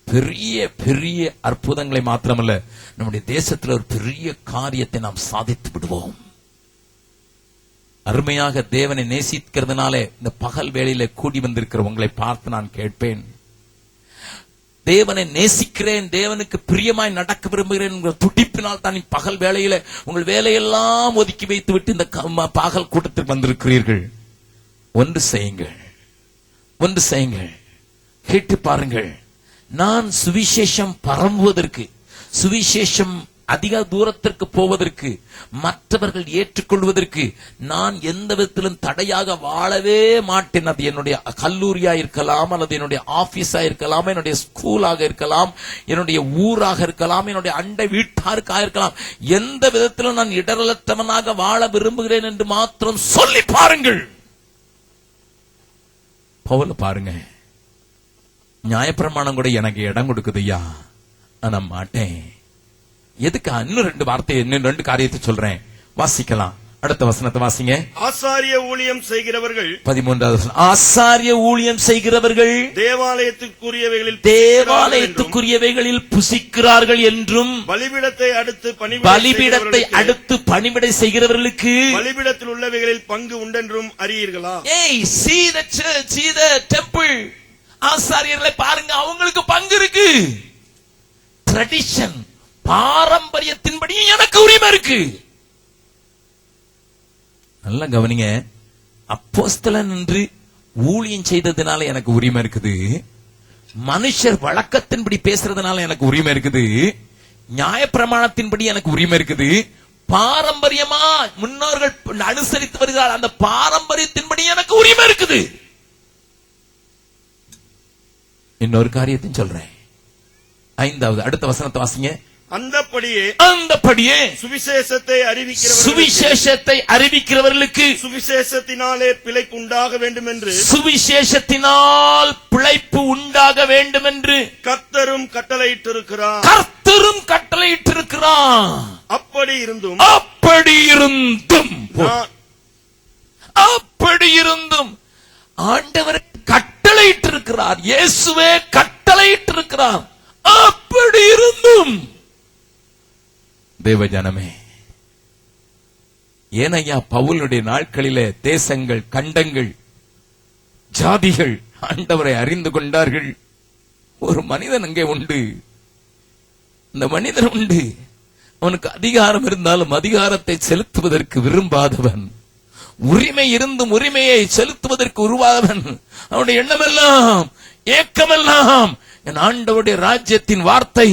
பெரிய பெரிய அற்புதங்களை மாத்திரமல்ல, நம்முடைய தேசத்தில் ஒரு பெரிய காரியத்தை நாம் சாதித்து விடுவோம். அருமையாக தேவனை நேசிக்கிறதுனாலே இந்த பகல் வேளையில கூடி வந்திருக்கிற உங்களை பார்த்து நான் கேட்பேன், தேவனை நேசிக்கிறேன், தேவனுக்கு பிரியமாய் நடக்க விரும்புகிறேன் என்கிற துடிப்பினால் தான் பகல் வேளையில உங்கள் வேலையெல்லாம் ஒதுக்கி வைத்து விட்டு இந்த பகல் கூட்டத்திற்கு வந்திருக்கிறீர்கள். ஒன்று செய்யுங்கள், கேட்டு பாருங்கள். நான் சுவிசேஷம் பரம்புவதற்கு, சுவிசேஷம் அதிக தூரத்திற்கு போவதற்கு, மற்றவர்கள் ஏற்றுக்கொள்வதற்கு நான் எந்த விதத்திலும் தடையாக வாழவே மாட்டேன். அது என்னுடைய கல்லூரியா இருக்கலாம், அல்லது என்னுடைய ஆபீஸா இருக்கலாம், என்னுடைய ஸ்கூலாக இருக்கலாம், என்னுடைய ஊராக இருக்கலாம், என்னுடைய அண்டை வீட்டாருக்காக இருக்கலாம். எந்த விதத்திலும் நான் இடரலற்றவனாக வாழ விரும்புகிறேன் என்று மாத்திரம் சொல்லி பாருங்கள். பவுல பாருங்க, நியாயப்பிரமாணம் கூட எனக்கு இடம் கொடுக்குதுயா, ஆனா மாட்டேன். எதுக்கு? இன்னும் 2 வார்த்தை, இன்னும் 2 காரியத்தை சொல்றேன், வாசிக்கலாம். அடுத்த வசனத்தை வாசிங்க. ஆசாரிய ஊழியம் செய்கிறவர்கள், 13வது வசனம், ஆசாரிய ஊழியம் செய்கிறவர்கள் தேவாலயத்துக்குரியவைகளில் புசிக்கிறார்கள் என்றும், பலிபீடத்தை அடுத்து பணிவிடை செய்கிறவர்களுக்கு பலிபீடத்தில் உள்ளவைகளில் பங்கு உண்டென்றும் அறியீர்களா? see the church, see the temple. ஆசாரியர்களை பாருங்க, அவங்களுக்கு பங்கு இருக்கு. ட்ரெடிஷன், பாரம்பரியத்தின்படி எனக்கு உரிமை இருக்கு. நல்லா கவனிங்க, அப்போஸ்தலன் என்று ஊழியம் செய்ததுனால எனக்கு உரிமை இருக்குது. மனுஷர் வழக்கத்தின்படி பேசுறதுனால எனக்கு உரிமை இருக்குது. நியாயப்பிரமாணத்தின்படி எனக்கு உரிமை இருக்குது. பாரம்பரியமா முன்னோர்கள் அனுசரித்து வருகிறார், அந்த பாரம்பரியத்தின்படி எனக்கு உரிமை இருக்குது. இன்னொரு காரியத்தையும் சொல்றேன். 5வது அடுத்த வசனத்தை வாசிங்க. அந்தப்படியே சுவிசேஷத்தை அறிவிக்கிறவர்களுக்கு சுவிசேஷத்தினாலே பிழைப்பு உண்டாக வேண்டும் என்று, சுவிசேஷத்தினால் பிழைப்பு உண்டாக வேண்டும் என்று கர்த்தரும் கட்டளையிட்டிருக்கிறார். அப்படி இருந்தும் ஆண்டவர் கட்டளையிட்டிருக்கிறார். இயேசுவே கட்டளையிட்டிருக்கிறார். அப்படி இருந்தும் தேவஜனமே, ஏனையா பவுலுடைய நாட்களிலே தேசங்கள், கண்டங்கள், ஜாதிகள் ஆண்டவரை அறிந்து கொண்டார்கள். ஒரு மனிதன் அங்கே உண்டு, அந்த மனிதன் உண்டு, அவனுக்கு அதிகாரம் இருந்தாலும் அதிகாரத்தை செலுத்துவதற்கு விரும்பாதவன், உரிமை இருந்தும் உரிமையை செலுத்துவதற்கு உருவாதவன். அவனுடைய எண்ணமெல்லாம், ஏக்கமெல்லாம் என் ஆண்டவருடைய ராஜ்யத்தின் வார்த்தை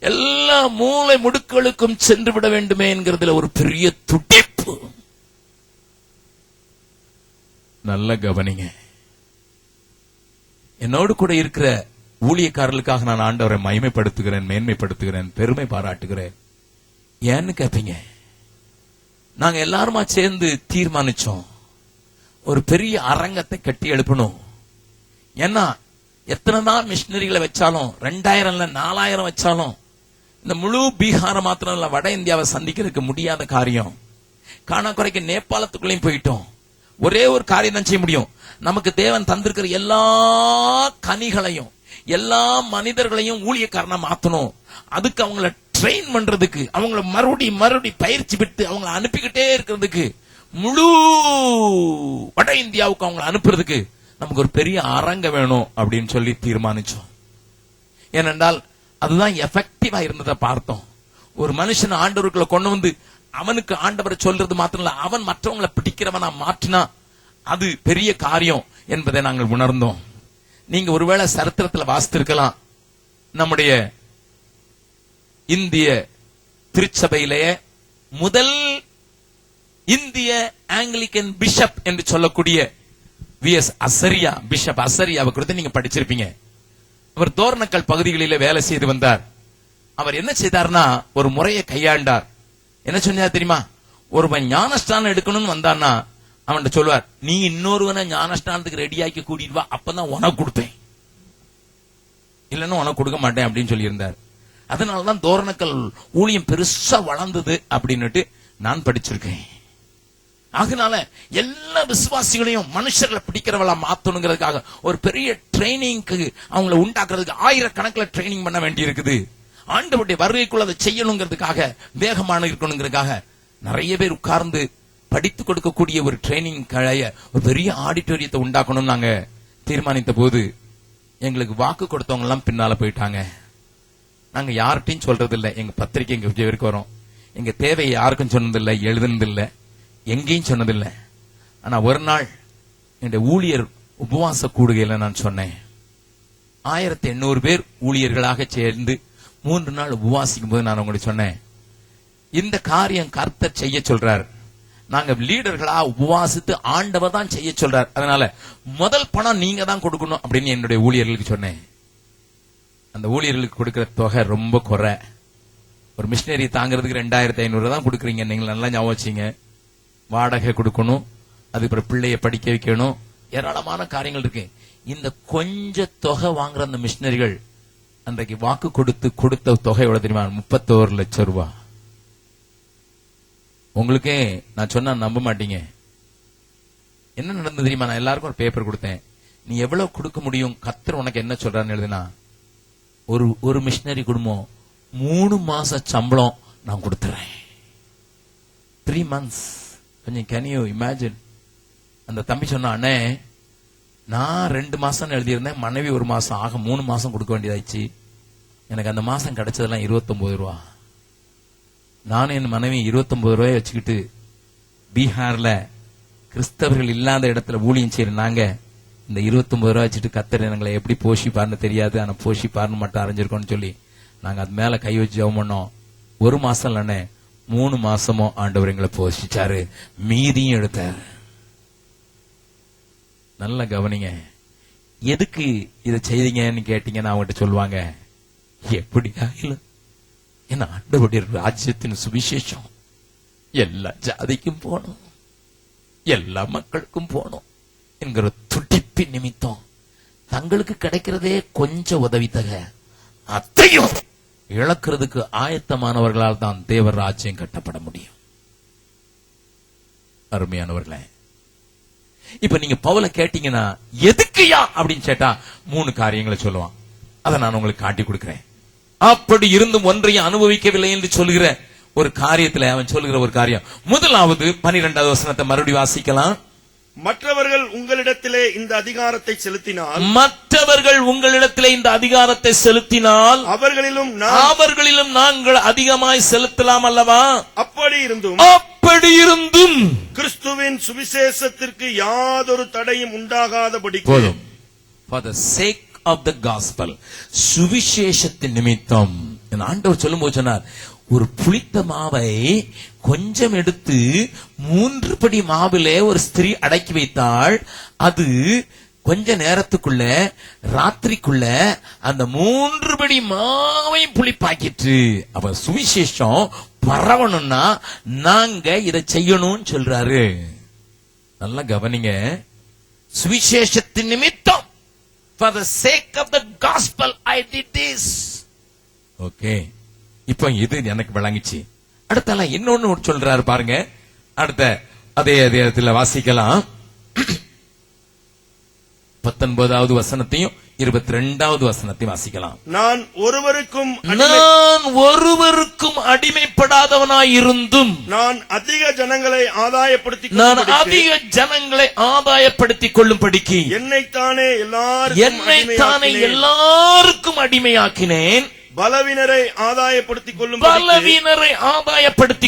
எல்லா மூலை முடுக்களுக்கும் சென்று விட வேண்டுமே என்கிறதுல ஒரு பெரிய துடிப்பு. நல்ல கவனிங்க, என்னோடு கூட இருக்கிற ஊழியக்காரர்களுக்காக நான் ஆண்டவரை மகிமைப்படுத்துகிறேன், மேன்மைப்படுத்துகிறேன், பெருமை பாராட்டுகிறேன். ஏன்னு கேப்பீங்க, நாங்க எல்லாருமா சேர்ந்து தீர்மானிச்சோம், ஒரு பெரிய அரங்கத்தை கட்டி எழுப்பணும். ஏன்னா எத்தனை தான் மிஷினரிகளை வச்சாலும், 2000 இல்ல 4000 வச்சாலும் இந்த முழு பீகார மாத்திரம் இல்ல வட இந்தியாவை சந்திக்கிறதுக்கு முடியாத காரியம். காணாக்குறைக்கு நேபாளத்துக்குள்ளேயும் போயிட்டோம். ஒரே ஒரு காரியம் தான் செய்ய முடியும். நமக்கு தேவன் தந்திருக்கிற எல்லா கனிகளையும் எல்லா மனிதர்களையும் ஊழியக்காரனா மாத்தணும். அதுக்கு அவங்கள ட்ரெயின் பண்றதுக்கு, அவங்கள மறுபடி பயிற்சி பெற்று அவங்களை அனுப்பிக்கிட்டே இருக்கிறதுக்கு, முழு வட இந்தியாவுக்கு அவங்களை அனுப்புறதுக்கு நமக்கு ஒரு பெரிய அரங்க வேணும் அப்படின்னு சொல்லி தீர்மானிச்சோம். ஏனென்றால் அதுதான் எஃபெக்டிவா இருந்ததை பார்த்தோம். ஒரு மனுஷன் ஆண்டவருக்குள்ள கொண்டு வந்து அவனுக்கு ஆண்டவரை சொல்றது மாத்திரம் இல்ல, அவன் மற்றவங்களை பிடிக்கிறவனா மாற்றினா அது பெரிய காரியம் என்பதை நாங்கள் உணர்ந்தோம். நீங்க ஒருவேளை சரித்திரத்தில் வாசித்திருக்கலாம், நம்முடைய இந்திய திருச்சபையிலேயே முதல் இந்திய ஆங்கிலிக்கன் பிஷப் என்று சொல்லக்கூடிய V.S. அசரியா, பிஷப் அசரியாவை குறித்து நீங்க படிச்சிருப்பீங்க. அவர் தோரணக்கல் பகுதிகளிலே வேலை செய்து வந்தார். அவர் என்ன செய்தார்னா ஒரு முறையை கையாண்டார். என்ன சொன்னார் தெரியுமா? ஒருவன் ஞானஸ்தானம் எடுக்கணும்னு வந்தான்னா அவன் சொல்லுவார், நீ இன்னொருவனை ஞானஸ்தானத்துக்கு ரெடியாக்கி கூட்டிட்டு வா, அப்பதான் உனக்கு கொடுப்பேன், இல்லன்னா உனக்கு கொடுக்க மாட்டேன் அப்படின்னு சொல்லி இருந்தார். அதனாலதான் தோரணக்கல் ஊழியம் பெருசா வளர்ந்தது அப்படின்னுட்டு நான் படிச்சிருக்கேன். அதனால எல்லா விசுவாசிகளையும் மனுஷர்களை பிடிக்கிறவளா மாத்தணுங்கிறதுக்காக ஒரு பெரிய ட்ரைனிங்க்கு அவங்களை உண்டாக்குறதுக்கு 1000 கணக்கில் ட்ரைனிங் பண்ண வேண்டி இருக்குது. ஆண்டவருடைய வருகைக்குள்ள அதை செய்யணுங்கிறதுக்காக, வேகமான இருக்கணுங்கிறதுக்காக நிறைய பேர் உட்கார்ந்து படித்து கொடுக்கக்கூடிய ஒரு ட்ரைனிங் கழைய ஒரு பெரிய ஆடிட்டோரியத்தை உண்டாக்கணும் நாங்க தீர்மானித்த போது எங்களுக்கு வாக்கு கொடுத்தவங்க எல்லாம் பின்னால போயிட்டாங்க. நாங்க யார்கிட்டையும் சொல்றது இல்லை. எங்க பத்திரிகை எங்க விஜயருக்கு வரும், எங்க தேவையை யாருக்கும் சொன்னதில்லை, எழுதுனதில்லை, எங்கேயும் சொன்னதில்லை. ஆனா ஒரு நாள் என்னுடைய ஊழியர் உபவாச கூடுகையில நான் சொன்னேன், 1800 பேர் ஊழியர்களாக சேர்ந்து 3 நாள் உபவாசிக்கும் போது நான் உங்களுக்கு சொன்னேன், இந்த காரியம் கர்த்தர் செய்ய சொல்றார், நாங்க லீடர்களா உபவாசித்து ஆண்டவர் தான் செய்ய சொல்றார், அதனால முதல் பணம் நீங்க தான் கொடுக்கணும் அப்படின்னு என்னுடைய ஊழியர்களுக்கு சொன்னேன். அந்த ஊழியர்களுக்கு கொடுக்கிற தொகை ரொம்ப குறை. ஒரு மிஷினரி தாங்கிறதுக்கு 2500 தான் கொடுக்குறீங்க. நீங்க நல்லா ஞாபகம் வச்சீங்க. வாடகை கொடுக்கணும், அதுக்கப்புறம் பிள்ளைய படிக்க வைக்கணும், ஏராளமான காரியங்கள் இருக்கு. இந்த கொஞ்ச தொகை வாங்குற அந்த மிஷினரிகள் அன்றைக்கு வாக்கு கொடுத்த தொகை எவ்வளவு தெரியுமா? 31 லட்சம் ரூபாய். உங்களுக்கே நான் சொன்னா நம்ப மாட்டீங்க. என்ன நடந்தது தெரியுமா? நான் எல்லாருக்கும் ஒரு பேப்பர் கொடுத்தேன். நீ எவ்வளவு கொடுக்க முடியும், கர்த்தர் உனக்கு என்ன சொல்றான்னு எழுதுனா, ஒரு மிஷினரி குடும்பம் 3 மாச சம்பளம் நான் கொடுத்துறேன். 3 months. கொஞ்சம் கேன் யூ இமேஜின்? அந்த தம்பி சொன்னா, அண்ணே நான் 2 மாசம் எழுதியிருந்தேன், மனைவி 1 மாசம், ஆக 3 மாசம் கொடுக்க வேண்டியதாச்சு. எனக்கு அந்த மாசம் கிடைச்சதெல்லாம் 29 ரூபா. நானும் என் மனைவி 29 ரூபாய் வச்சுக்கிட்டு பீகார்ல கிறிஸ்தவர்கள் இல்லாத இடத்துல ஊழியம் செய்யறாங்க. இந்த 29 ரூபாய் வச்சுட்டு கத்தர் எங்களை எப்படி போஷிப்பாருன்னு தெரியாது, ஆனா போஷிப்பாருன்னு மட்டும் அறிஞ்சிருக்கோம்னு சொல்லி நாங்க அது மேல கை வச்சு ஜெபம் பண்ணோம். 1 மாசம் இல்லைன்னே 3 மாசமும் ஆண்டவர் எங்களை போஷிச்சாரு, மீதியும் எடுத்தாரு. நல்ல கவனிங்க. எதுக்கு இதை செய்தீங்கன்னு கேட்டீங்கன்னா அவங்ககிட்ட சொல்லுவாங்க, எப்படியா இல்ல என்ன ஆண்டவருடைய ராஜ்யத்தின் சுவிசேஷம் எல்லா ஜாதிக்கும் போகணும், எல்லா மக்களுக்கும் போகணும் என்கிற துடிப்பின் நிமித்தம் தங்களுக்கு கிடைக்கிறதே கொஞ்சம் உதவி தக அத்தையும் இழக்கிறதுக்கு ஆயத்தமானவர்களால் தான் தேவர் ராஜ்யம் கட்டப்பட முடியும். அருமையானவர்களே, இப்ப நீங்க பவுல கேட்டீங்கன்னா எதுக்குயா அப்படின்னு கேட்டா 3 காரியங்களை சொல்லுவான். அதை நான் உங்களுக்கு காட்டி கொடுக்கிறேன். அப்படி இருந்தும் ஒன்றையும் அனுபவிக்கவில்லை என்று சொல்லுகிற ஒரு காரியத்துல அவன் சொல்லுகிற ஒரு காரியம். முதலாவது 12வது வசனத்தை மறுபடியும் வாசிக்கலாம். மற்றவர்கள் உங்களிடத்திலே இந்த அதிகாரத்தை செலுத்தினால், மற்றவர்கள் உங்களிடத்திலே இந்த அதிகாரத்தை செலுத்தினால் அவர்களிலும் நாங்கள் அதிகமாய் செலுத்தலாம் அல்லவா? அப்படி இருந்தும் கிறிஸ்துவின் சுவிசேஷத்திற்கு யாதொரு தடையும் உண்டாகாதபடி போதும். For the sake of the gospel, சுவிசேஷத்தின் நிமித்தம் ஆண்டவர் சொல்லும்போது சொன்னார், ஒரு புளித்த மாவை கொஞ்சம் எடுத்து 3 படி மாவிலே ஒரு ஸ்திரீ அடக்கி வைத்தாள். அது கொஞ்ச நேரத்துக்குள்ள ராத்திரிக்குள்ள அந்த 3 படி மாவை புளிப்பாக்கிட்டு. அப்ப சுவிசேஷம் பரவணும்னா நாங்க இதை செய்யணும்னு சொல்றாரு. நல்லா கவனிங்க. சுவிசேஷத்தின் நிமித்தம், for the sake of the gospel I did this. Okay, இப்ப இது எனக்கு விளங்கிச்சு. அடுத்தால இன்னொன்னு சொல்றாரு பாருங்க. அடுத்த அதே இடத்துல வாசிக்கலாம். 19வது வசனத்தையும் 22வது வசனத்தையும் வாசிக்கலாம். நான் ஒருவருக்கும் அடிமைப்படாதவனாய் இருந்தும் நான் அதிக ஜனங்களை ஆதாயப்படுத்திக் கொள்ளும்படிக்கு என்னைத்தானே எல்லாருக்கும் அடிமையாக்கினேன். பலவீனரை ஆதாயப்படுத்திக்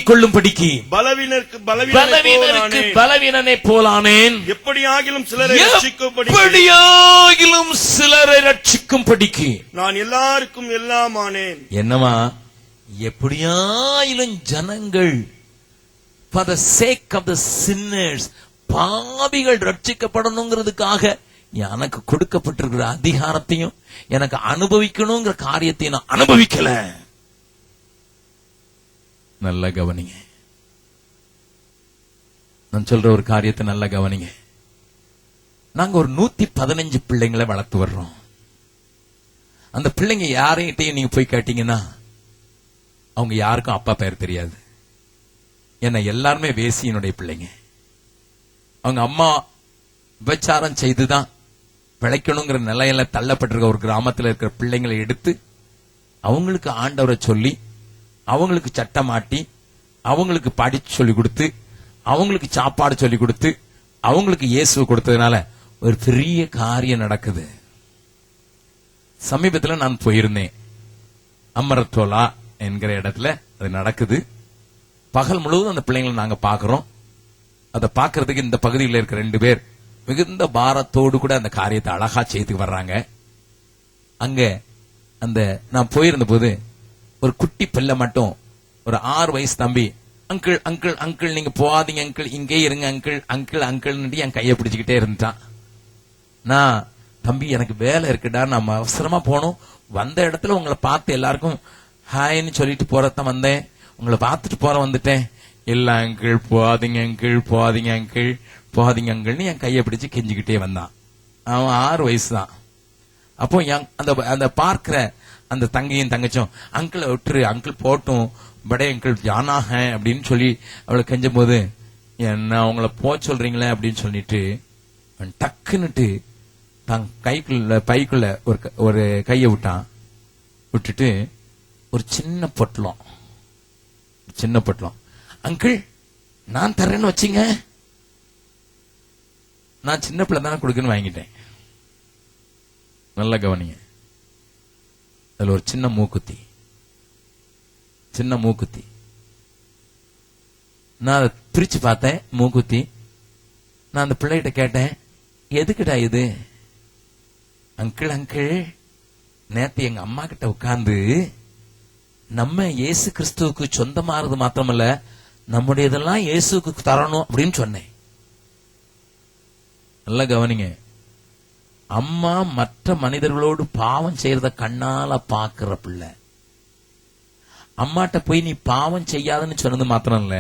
கொள்ளும்படிக்கு பலவீனருக்கு பலவீனனை போலானேன். எப்படியாகிலும் சிலரை ரட்சிக்கும்படிக்கு நான் எல்லாருக்கும் எல்லாம் ஆனேன். என்னமா எப்படியாயிலும் ஜனங்கள், for the sake of the sinners, பாவிகள் ரட்சிக்கப்படணுங்கிறதுக்காக எனக்கு கொடுக்கப்பட்டிருக்கிற அதிகாரத்தையும் எனக்கு அனுபவிக்கணுங்கிற காரியத்தையும் நான் அனுபவிக்கல. நல்ல கவனிங்க. நான் சொல்ற ஒரு காரியத்தை நல்ல கவனிங்க. நாங்க ஒரு 115 பிள்ளைங்களை வளர்த்து வர்றோம். அந்த பிள்ளைங்க யாரையும் நீங்க போய் கேட்டீங்கன்னா அவங்க யாருக்கும் அப்பா பேர் தெரியாது. ஏன்னா எல்லாருமே வேசியினுடைய பிள்ளைங்க. அவங்க அம்மா விபச்சாரம் செய்துதான் பிழைக்கணுங்கிற நிலையில தள்ளப்பட்டிருக்க ஒரு கிராமத்தில் இருக்கிற பிள்ளைங்களை எடுத்து அவங்களுக்கு ஆண்டவரை சொல்லி, அவங்களுக்கு சட்டமாட்டி, அவங்களுக்கு படிச்சு சொல்லி கொடுத்து, அவங்களுக்கு சாப்பாடு சொல்லி கொடுத்து, அவங்களுக்கு இயேசுவை கொடுத்ததுனால ஒரு பெரிய காரியம் நடக்குது. சமீபத்தில் நான் போயிருந்தேன். அமரத்தோலா என்கிற இடத்துல அது நடக்குது. பகல் முழுவதும் அந்த பிள்ளைங்களை நாங்க பாக்குறோம். அதை பாக்குறதுக்கு இந்த பகுதியில் இருக்கிற 2 பேர் மிகுந்த பாரத்தோடு கூட அந்த காரியத்தை அழகா செய்து வர்றாங்க. அங்க அந்த நான் போயிருந்த போது ஒரு குட்டி பிள்ளை மட்டும், ஒரு 6 வயசு தம்பி, அங்கிள் அங்கிள் அங்கிள் நீங்க போகாதீங்க அங்கிள், இங்கே இருங்க அங்கிள் அங்கிள் அங்கிள் என் கையை பிடிச்சுக்கிட்டே இருந்துட்டான். நான், தம்பி எனக்கு வேலை இருக்குடா, நம்ம அவசரமா போனோம், வந்த இடத்துல உங்களை பார்த்து எல்லாருக்கும் ஹாய்ன்னு சொல்லிட்டு போறதான் வந்தேன், உங்களை பார்த்துட்டு போற வந்துட்டேன். இல்ல அங்கிள் போகாதீங்க அங்கிள் போகாதீங்க அங்கிள் போகாதீங்க அங்கிள்னு என் கையை பிடிச்சு கெஞ்சிக்கிட்டே வந்தான். அவன் 6 வயசு தான். அப்போ அந்த பார்க்கிற அந்த தங்கையும் தங்கச்சும், அங்கிளை விட்டுரு அங்கிள் போட்டும் படே அங்கிள் ஜானாக அப்படின்னு சொல்லி அவளை கெஞ்சும் போது, என்ன அவங்கள போ சொல்றீங்களே அப்படின்னு சொல்லிட்டு டக்குன்னுட்டு தன் பைக்குள்ள ஒரு கையை விட்டுட்டு ஒரு சின்ன பொட்டலம், அங்கிள் நான் தரேன்னு வச்சுங்க, நான் சின்ன பிள்ளை தானே கொடுக்குன்னு வாங்கிட்டேன். நல்ல கவனிங்க. அதுல ஒரு சின்ன மூக்குத்தி. நான் அதை பிரிச்சு பார்த்தேன் மூக்குத்தி. நான் அந்த பிள்ளைகிட்ட கேட்டேன், எதுக்குடா இது? அங்கிள் நேத்து எங்க அம்மா கிட்ட உட்கார்ந்து நம்ம இயேசு கிறிஸ்துவுக்கு சொந்தமானது மாத்திரமல்ல, நம்முடைய இதெல்லாம் இயேசுக்கு தரணும் அப்படின்னு சொன்னேன். நல்ல கவனிங்க. அம்மா மற்ற மனிதர்களோடு பாவம் செய்யறத கண்ணால பாக்குற பிள்ளை. அம்மாட்ட போய் நீ பாவம் செய்யாதுன்னு சொன்னது மாத்திரம் இல்ல,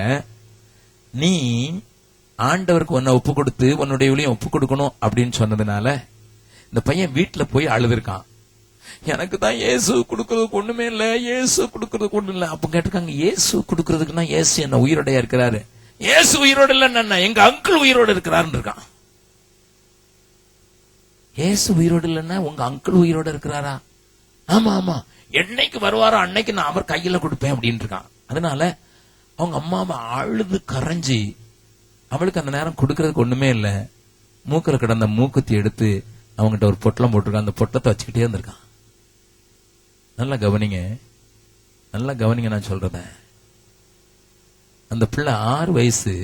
நீ ஆண்டவருக்கு உன்னை ஒப்பு கொடுத்து உன்னுடைய ஊழியம் ஒப்பு கொடுக்கணும் அப்படின்னு சொன்னதுனால இந்த பையன் வீட்டுல போய் அழுதுருக்கான். எனக்கு தான் இயேசு கொடுக்கறதுக்கு ஒண்ணுமே இல்ல, இயேசு கொடுக்கறதுக்கு ஒண்ணு இல்ல. அப்ப கேட்டிருக்காங்க, இயேசு கொடுக்கறதுக்குன்னா இயேசு என்ன உயிரோடையா இருக்கிறாரு? இயேசு உயிரோடு இல்ல, எங்க அங்கிள் உயிரோடு இருக்கிறாருன்னு இருக்கான். இயேசு உயிரோடு இல்லைன்னா உங்க அங்கிள் உயிரோடு இருக்கிறாரா? ஆமா, என்னைக்கு வருவாரோ அன்னைக்கு நான் அவர் கையில கொடுப்பேன் அப்படின்னு இருக்கான். அதனால அவங்க அம்மாவை அழுது கரைஞ்சி, அவளுக்கு அந்த நேரம் கொடுக்கறதுக்கு ஒண்ணுமே இல்ல, மூக்கில் கிடந்த மூக்குத்தி எடுத்து அவங்ககிட்ட ஒரு பொட்டலம் போட்டிருக்கான். அந்த பொட்டலத்தை வச்சுக்கிட்டே இருந்திருக்கான். நல்லா கவனிங்க, நான் சொல்றத. அந்த பிள்ளை 6 வயசு,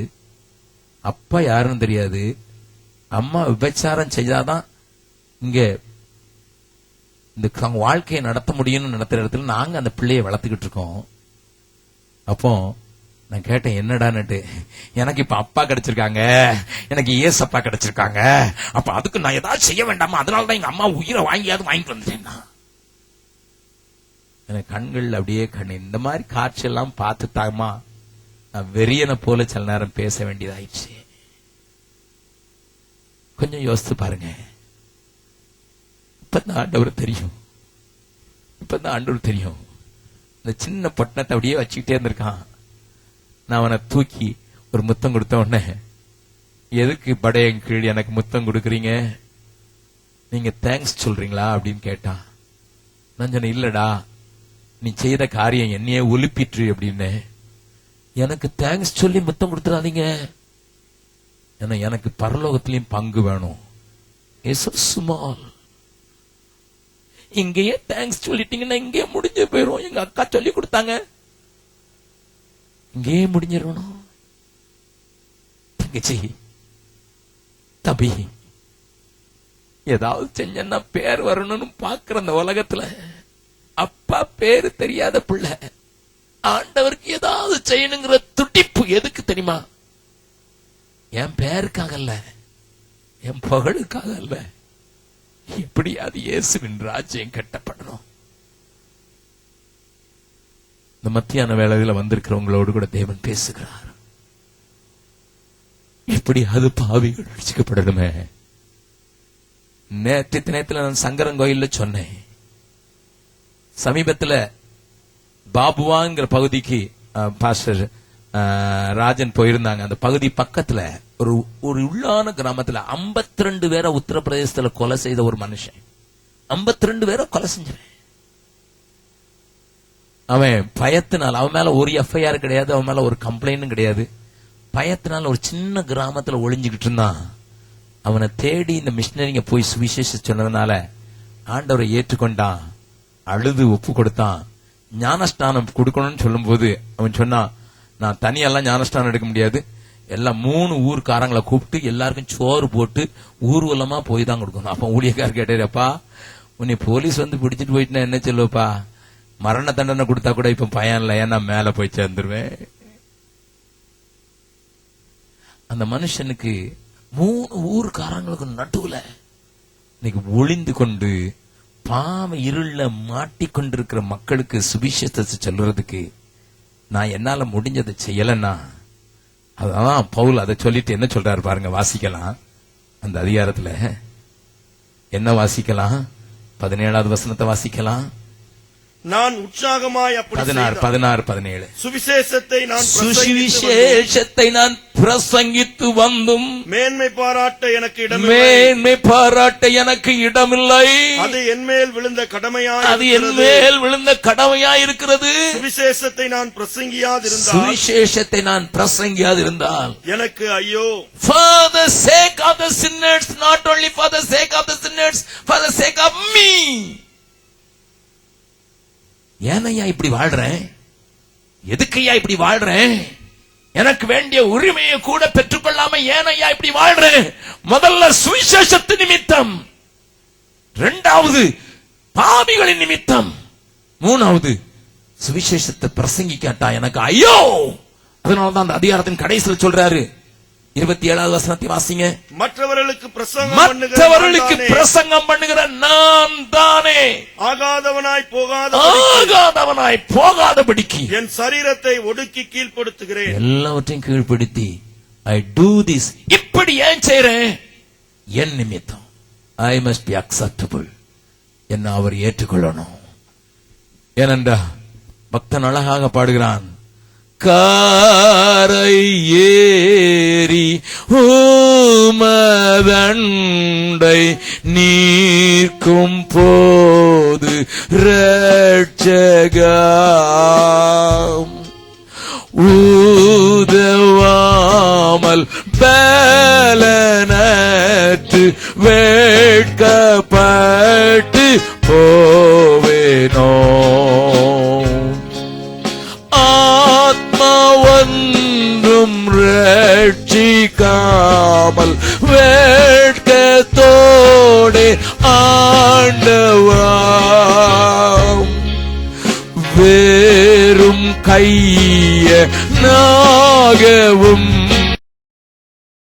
அப்பா யாருன்னு தெரியாது. அம்மா விபச்சாரம் செய்தாதான் இங்க இந்த வாழ்க்கையை நடத்த முடியும்னு நடத்துற இடத்துல நாங்க அந்த பிள்ளையை வளர்த்துக்கிட்டு இருக்கோம். அப்போ நான் கேட்டேன், என்னடான்னுட்டு. எனக்கு இப்ப அப்பா கிடைச்சிருக்காங்க, எனக்கு ஏசப்பா கிடைச்சிருக்காங்க, அப்ப அதுக்கு நான் ஏதாவது செய்ய வேண்டாமா? அதனாலதான் எங்க அம்மா உயிரை வாங்கிட்டு வந்துட்டேன். எனக்கு கண்கள் அப்படியே இந்த மாதிரி காட்சி எல்லாம் பார்த்துட்டாமா நான் வெறியனை போல சில நேரம் பேச வேண்டியதாயிடுச்சு. கொஞ்சம் யோசித்து பாருங்க. இப்பதான் ஆண்டவர் தெரியும். இந்த சின்ன பட்டணத்தை அப்படியே வச்சுக்கிட்டே இருந்திருக்கான். நான் அவனை தூக்கி ஒரு முத்தம் கொடுத்த உடனே, எதுக்கு படையன் கீழ் எனக்கு முத்தம் கொடுக்குறீங்க, நீங்க தேங்க்ஸ் சொல்றீங்களா அப்படின்னு கேட்டான். நான் சொன்னேன், இல்லடா நீ செய்த காரியம் என்னையே ஒலிப்பிற்று அப்படின்னு. எனக்கு தேங்க்ஸ் சொல்லி முத்தம் கொடுத்துடாதீங்க, ஏன்னா எனக்கு பரலோகத்திலையும் பங்கு வேணும். ஸ்மால், இங்கேயே தேங்க்ஸ் சொல்லிட்டீங்கன்னா இங்கேயே முடிஞ்சு போயிரும். எங்க அக்கா சொல்லி கொடுத்தாங்க, இங்கேயே முடிஞ்சிடணும். தங்கச்சி, தம்பி, ஏதாவது செஞ்சா பேர் வரணும்னு பாக்குற அந்த உலகத்துல அப்பா பேரு தெரியாத பிள்ளை ஆண்டவருக்கு ஏதாவது செய்யணுங்கிற துடிப்பு எதுக்கு தெரியுமா? என் பேருக்காக அல்ல, என் புகழுக்காக அல்ல, எப்படி அது இயேசுவின் ராஜ்யம் கட்டப்படணும். இந்த மத்தியான வேளையில வந்திருக்கிறவங்களோடு கூட தேவன் பேசுகிறார். எப்படி அது பாவிகள் ரட்சிக்கப்படணுமே. நேற்று தினத்துல நான் சங்கரங்கோயில்ல சொன்னேன். சமீபத்துல பாபுவாங்கிற பகுதிக்கு பாஸ்டர் ராஜன் போயிருந்தாங்க. அந்த பகுதி பக்கத்துல ஒரு உள்ளான கிராமத்துல 52 பேரை உத்தரப்பிரதேசத்துல கொலை செய்த ஒரு மனுஷன். 52 பேரை கொலை செஞ்சவன். அவன் பயத்தினால், அவன் மேல ஒரு எஃப்ஐஆர் கிடையாது, அவன் மேல ஒரு கம்ப்ளைண்டும் கிடையாது. பயத்தினால ஒரு சின்ன கிராமத்துல ஒளிஞ்சுக்கிட்டு இருந்தான். அவனை தேடி இந்த மிஷினரிங்க போய் சுவிசேஷம் சொன்னதுனால ஆண்டவரை ஏற்றுக்கொண்டான், அழுது ஒப்பு கொடுத்தான். ஞானஸ்தானம் கொடுக்கணும்னு சொல்லும் போது அவன் சொன்னான், நான் தனியெல்லாம் ஞானஸ்தானம் எடுக்க முடியாது, எல்லாம் 3 ஊர்க்காரங்களை கூப்பிட்டு எல்லாருக்கும் சோறு போட்டு ஊர்வலமா போய் தான் கொடுக்கணும். அப்ப ஊழியக்காரர் கேட்டாருப்பா, உன்னை போலீஸ் வந்து பிடிச்சிட்டு போயிட்டுனா என்ன சொல்லுவப்பா? மரண தண்டனை கொடுத்தா கூட இப்ப பயம் இல்லை, ஏன்னா மேல போய் சேர்ந்துருவேன். அந்த மனுஷனுக்கு 3 ஊர்க்காரங்களுக்கு நடுவுல இன்னைக்கு ஒளிந்து கொண்டு பாவ இருள மாட்டிக்கொண்டிருக்கிற மக்களுக்கு சுவிசேஷத்தை சொல்றதுக்கு நான் என்னால முடிஞ்சதை செய்யலன்னா, அதான் பவுல் அதை சொல்லிட்டு என்ன சொல்றாரு பாருங்க. வாசிக்கலாம், அந்த அதிகாரத்துல என்ன வாசிக்கலாம்? 17வது வசனத்தை வாசிக்கலாம். நான் உற்சாகமாய் அப்படி 16, செய்தால் 16, 17. சுவிசேஷத்தை நான் சுவிசேஷத்தை நான் பிரசங்கித்து வந்தும் மேன்மை பாராட்ட எனக்கு இடமில்லை. மேன்மை பாராட்ட எனக்கு இடமில்லை. அது என்மேல் விழுந்த கடமையாய் அது என் மேல் விழுந்த கடமையாய் இருக்கிறது. சுவிசேஷத்தை நான் பிரசங்கியாதிருந்தால் சுவிசேஷத்தை நான் பிரசங்கியாதிருந்தால் எனக்கு ஐயோ. for the sake of the sinners, not only for the sake of the sinners, for the sake of me. ஏனையா இப்படி வாழ்றேன்? எதுக்கையா இப்படி வாழ்றேன்? எனக்கு வேண்டிய உரிமையை கூட பெற்றுக்கொள்ளாம ஏனையா இப்படி வாழ்றேன்? முதல்ல சுவிசேஷத்து நிமித்தம், இரண்டாவது பாவிகளின் நிமித்தம், மூணாவது சுவிசேஷத்தை பிரசங்கிக்காட்டா எனக்கு ஐயோ. அதனாலதான் அந்த அதிகாரத்தின் கடைசியில் சொல்றாரு, 27வது வசனத்தை வாசிங்க. மற்றவர்களுக்கு பிரசங்கம் பண்ணுகிற நான் தானே ஆகாதவனாய் போகாதபடிக்கு என் சரீரத்தை ஒடுக்கி கீழ்ப்படுத்துகிறேன். எல்லாவற்றையும் கீழ்ப்படுத்தி ஐ டூ திஸ். இப்படி ஏன் செய்றேன்? என் நிமித்தம். I must be acceptable. என்ன அவர் ஏற்றுக்கொள்ளணும். ஏனென்றா பக்தன் அழகாக பாடுகிறான், காரை ஏறி உமதண்டை நீர்க்கும் போது ரட்சகா ஊதவாமல் பலனற்று வேட்கப்பட்டு போவேனோ. ஒன்றும் ரட்சிக்காமல் வேட்கத்தோடு ஆண்டவா வேறும் கைய நாகவும்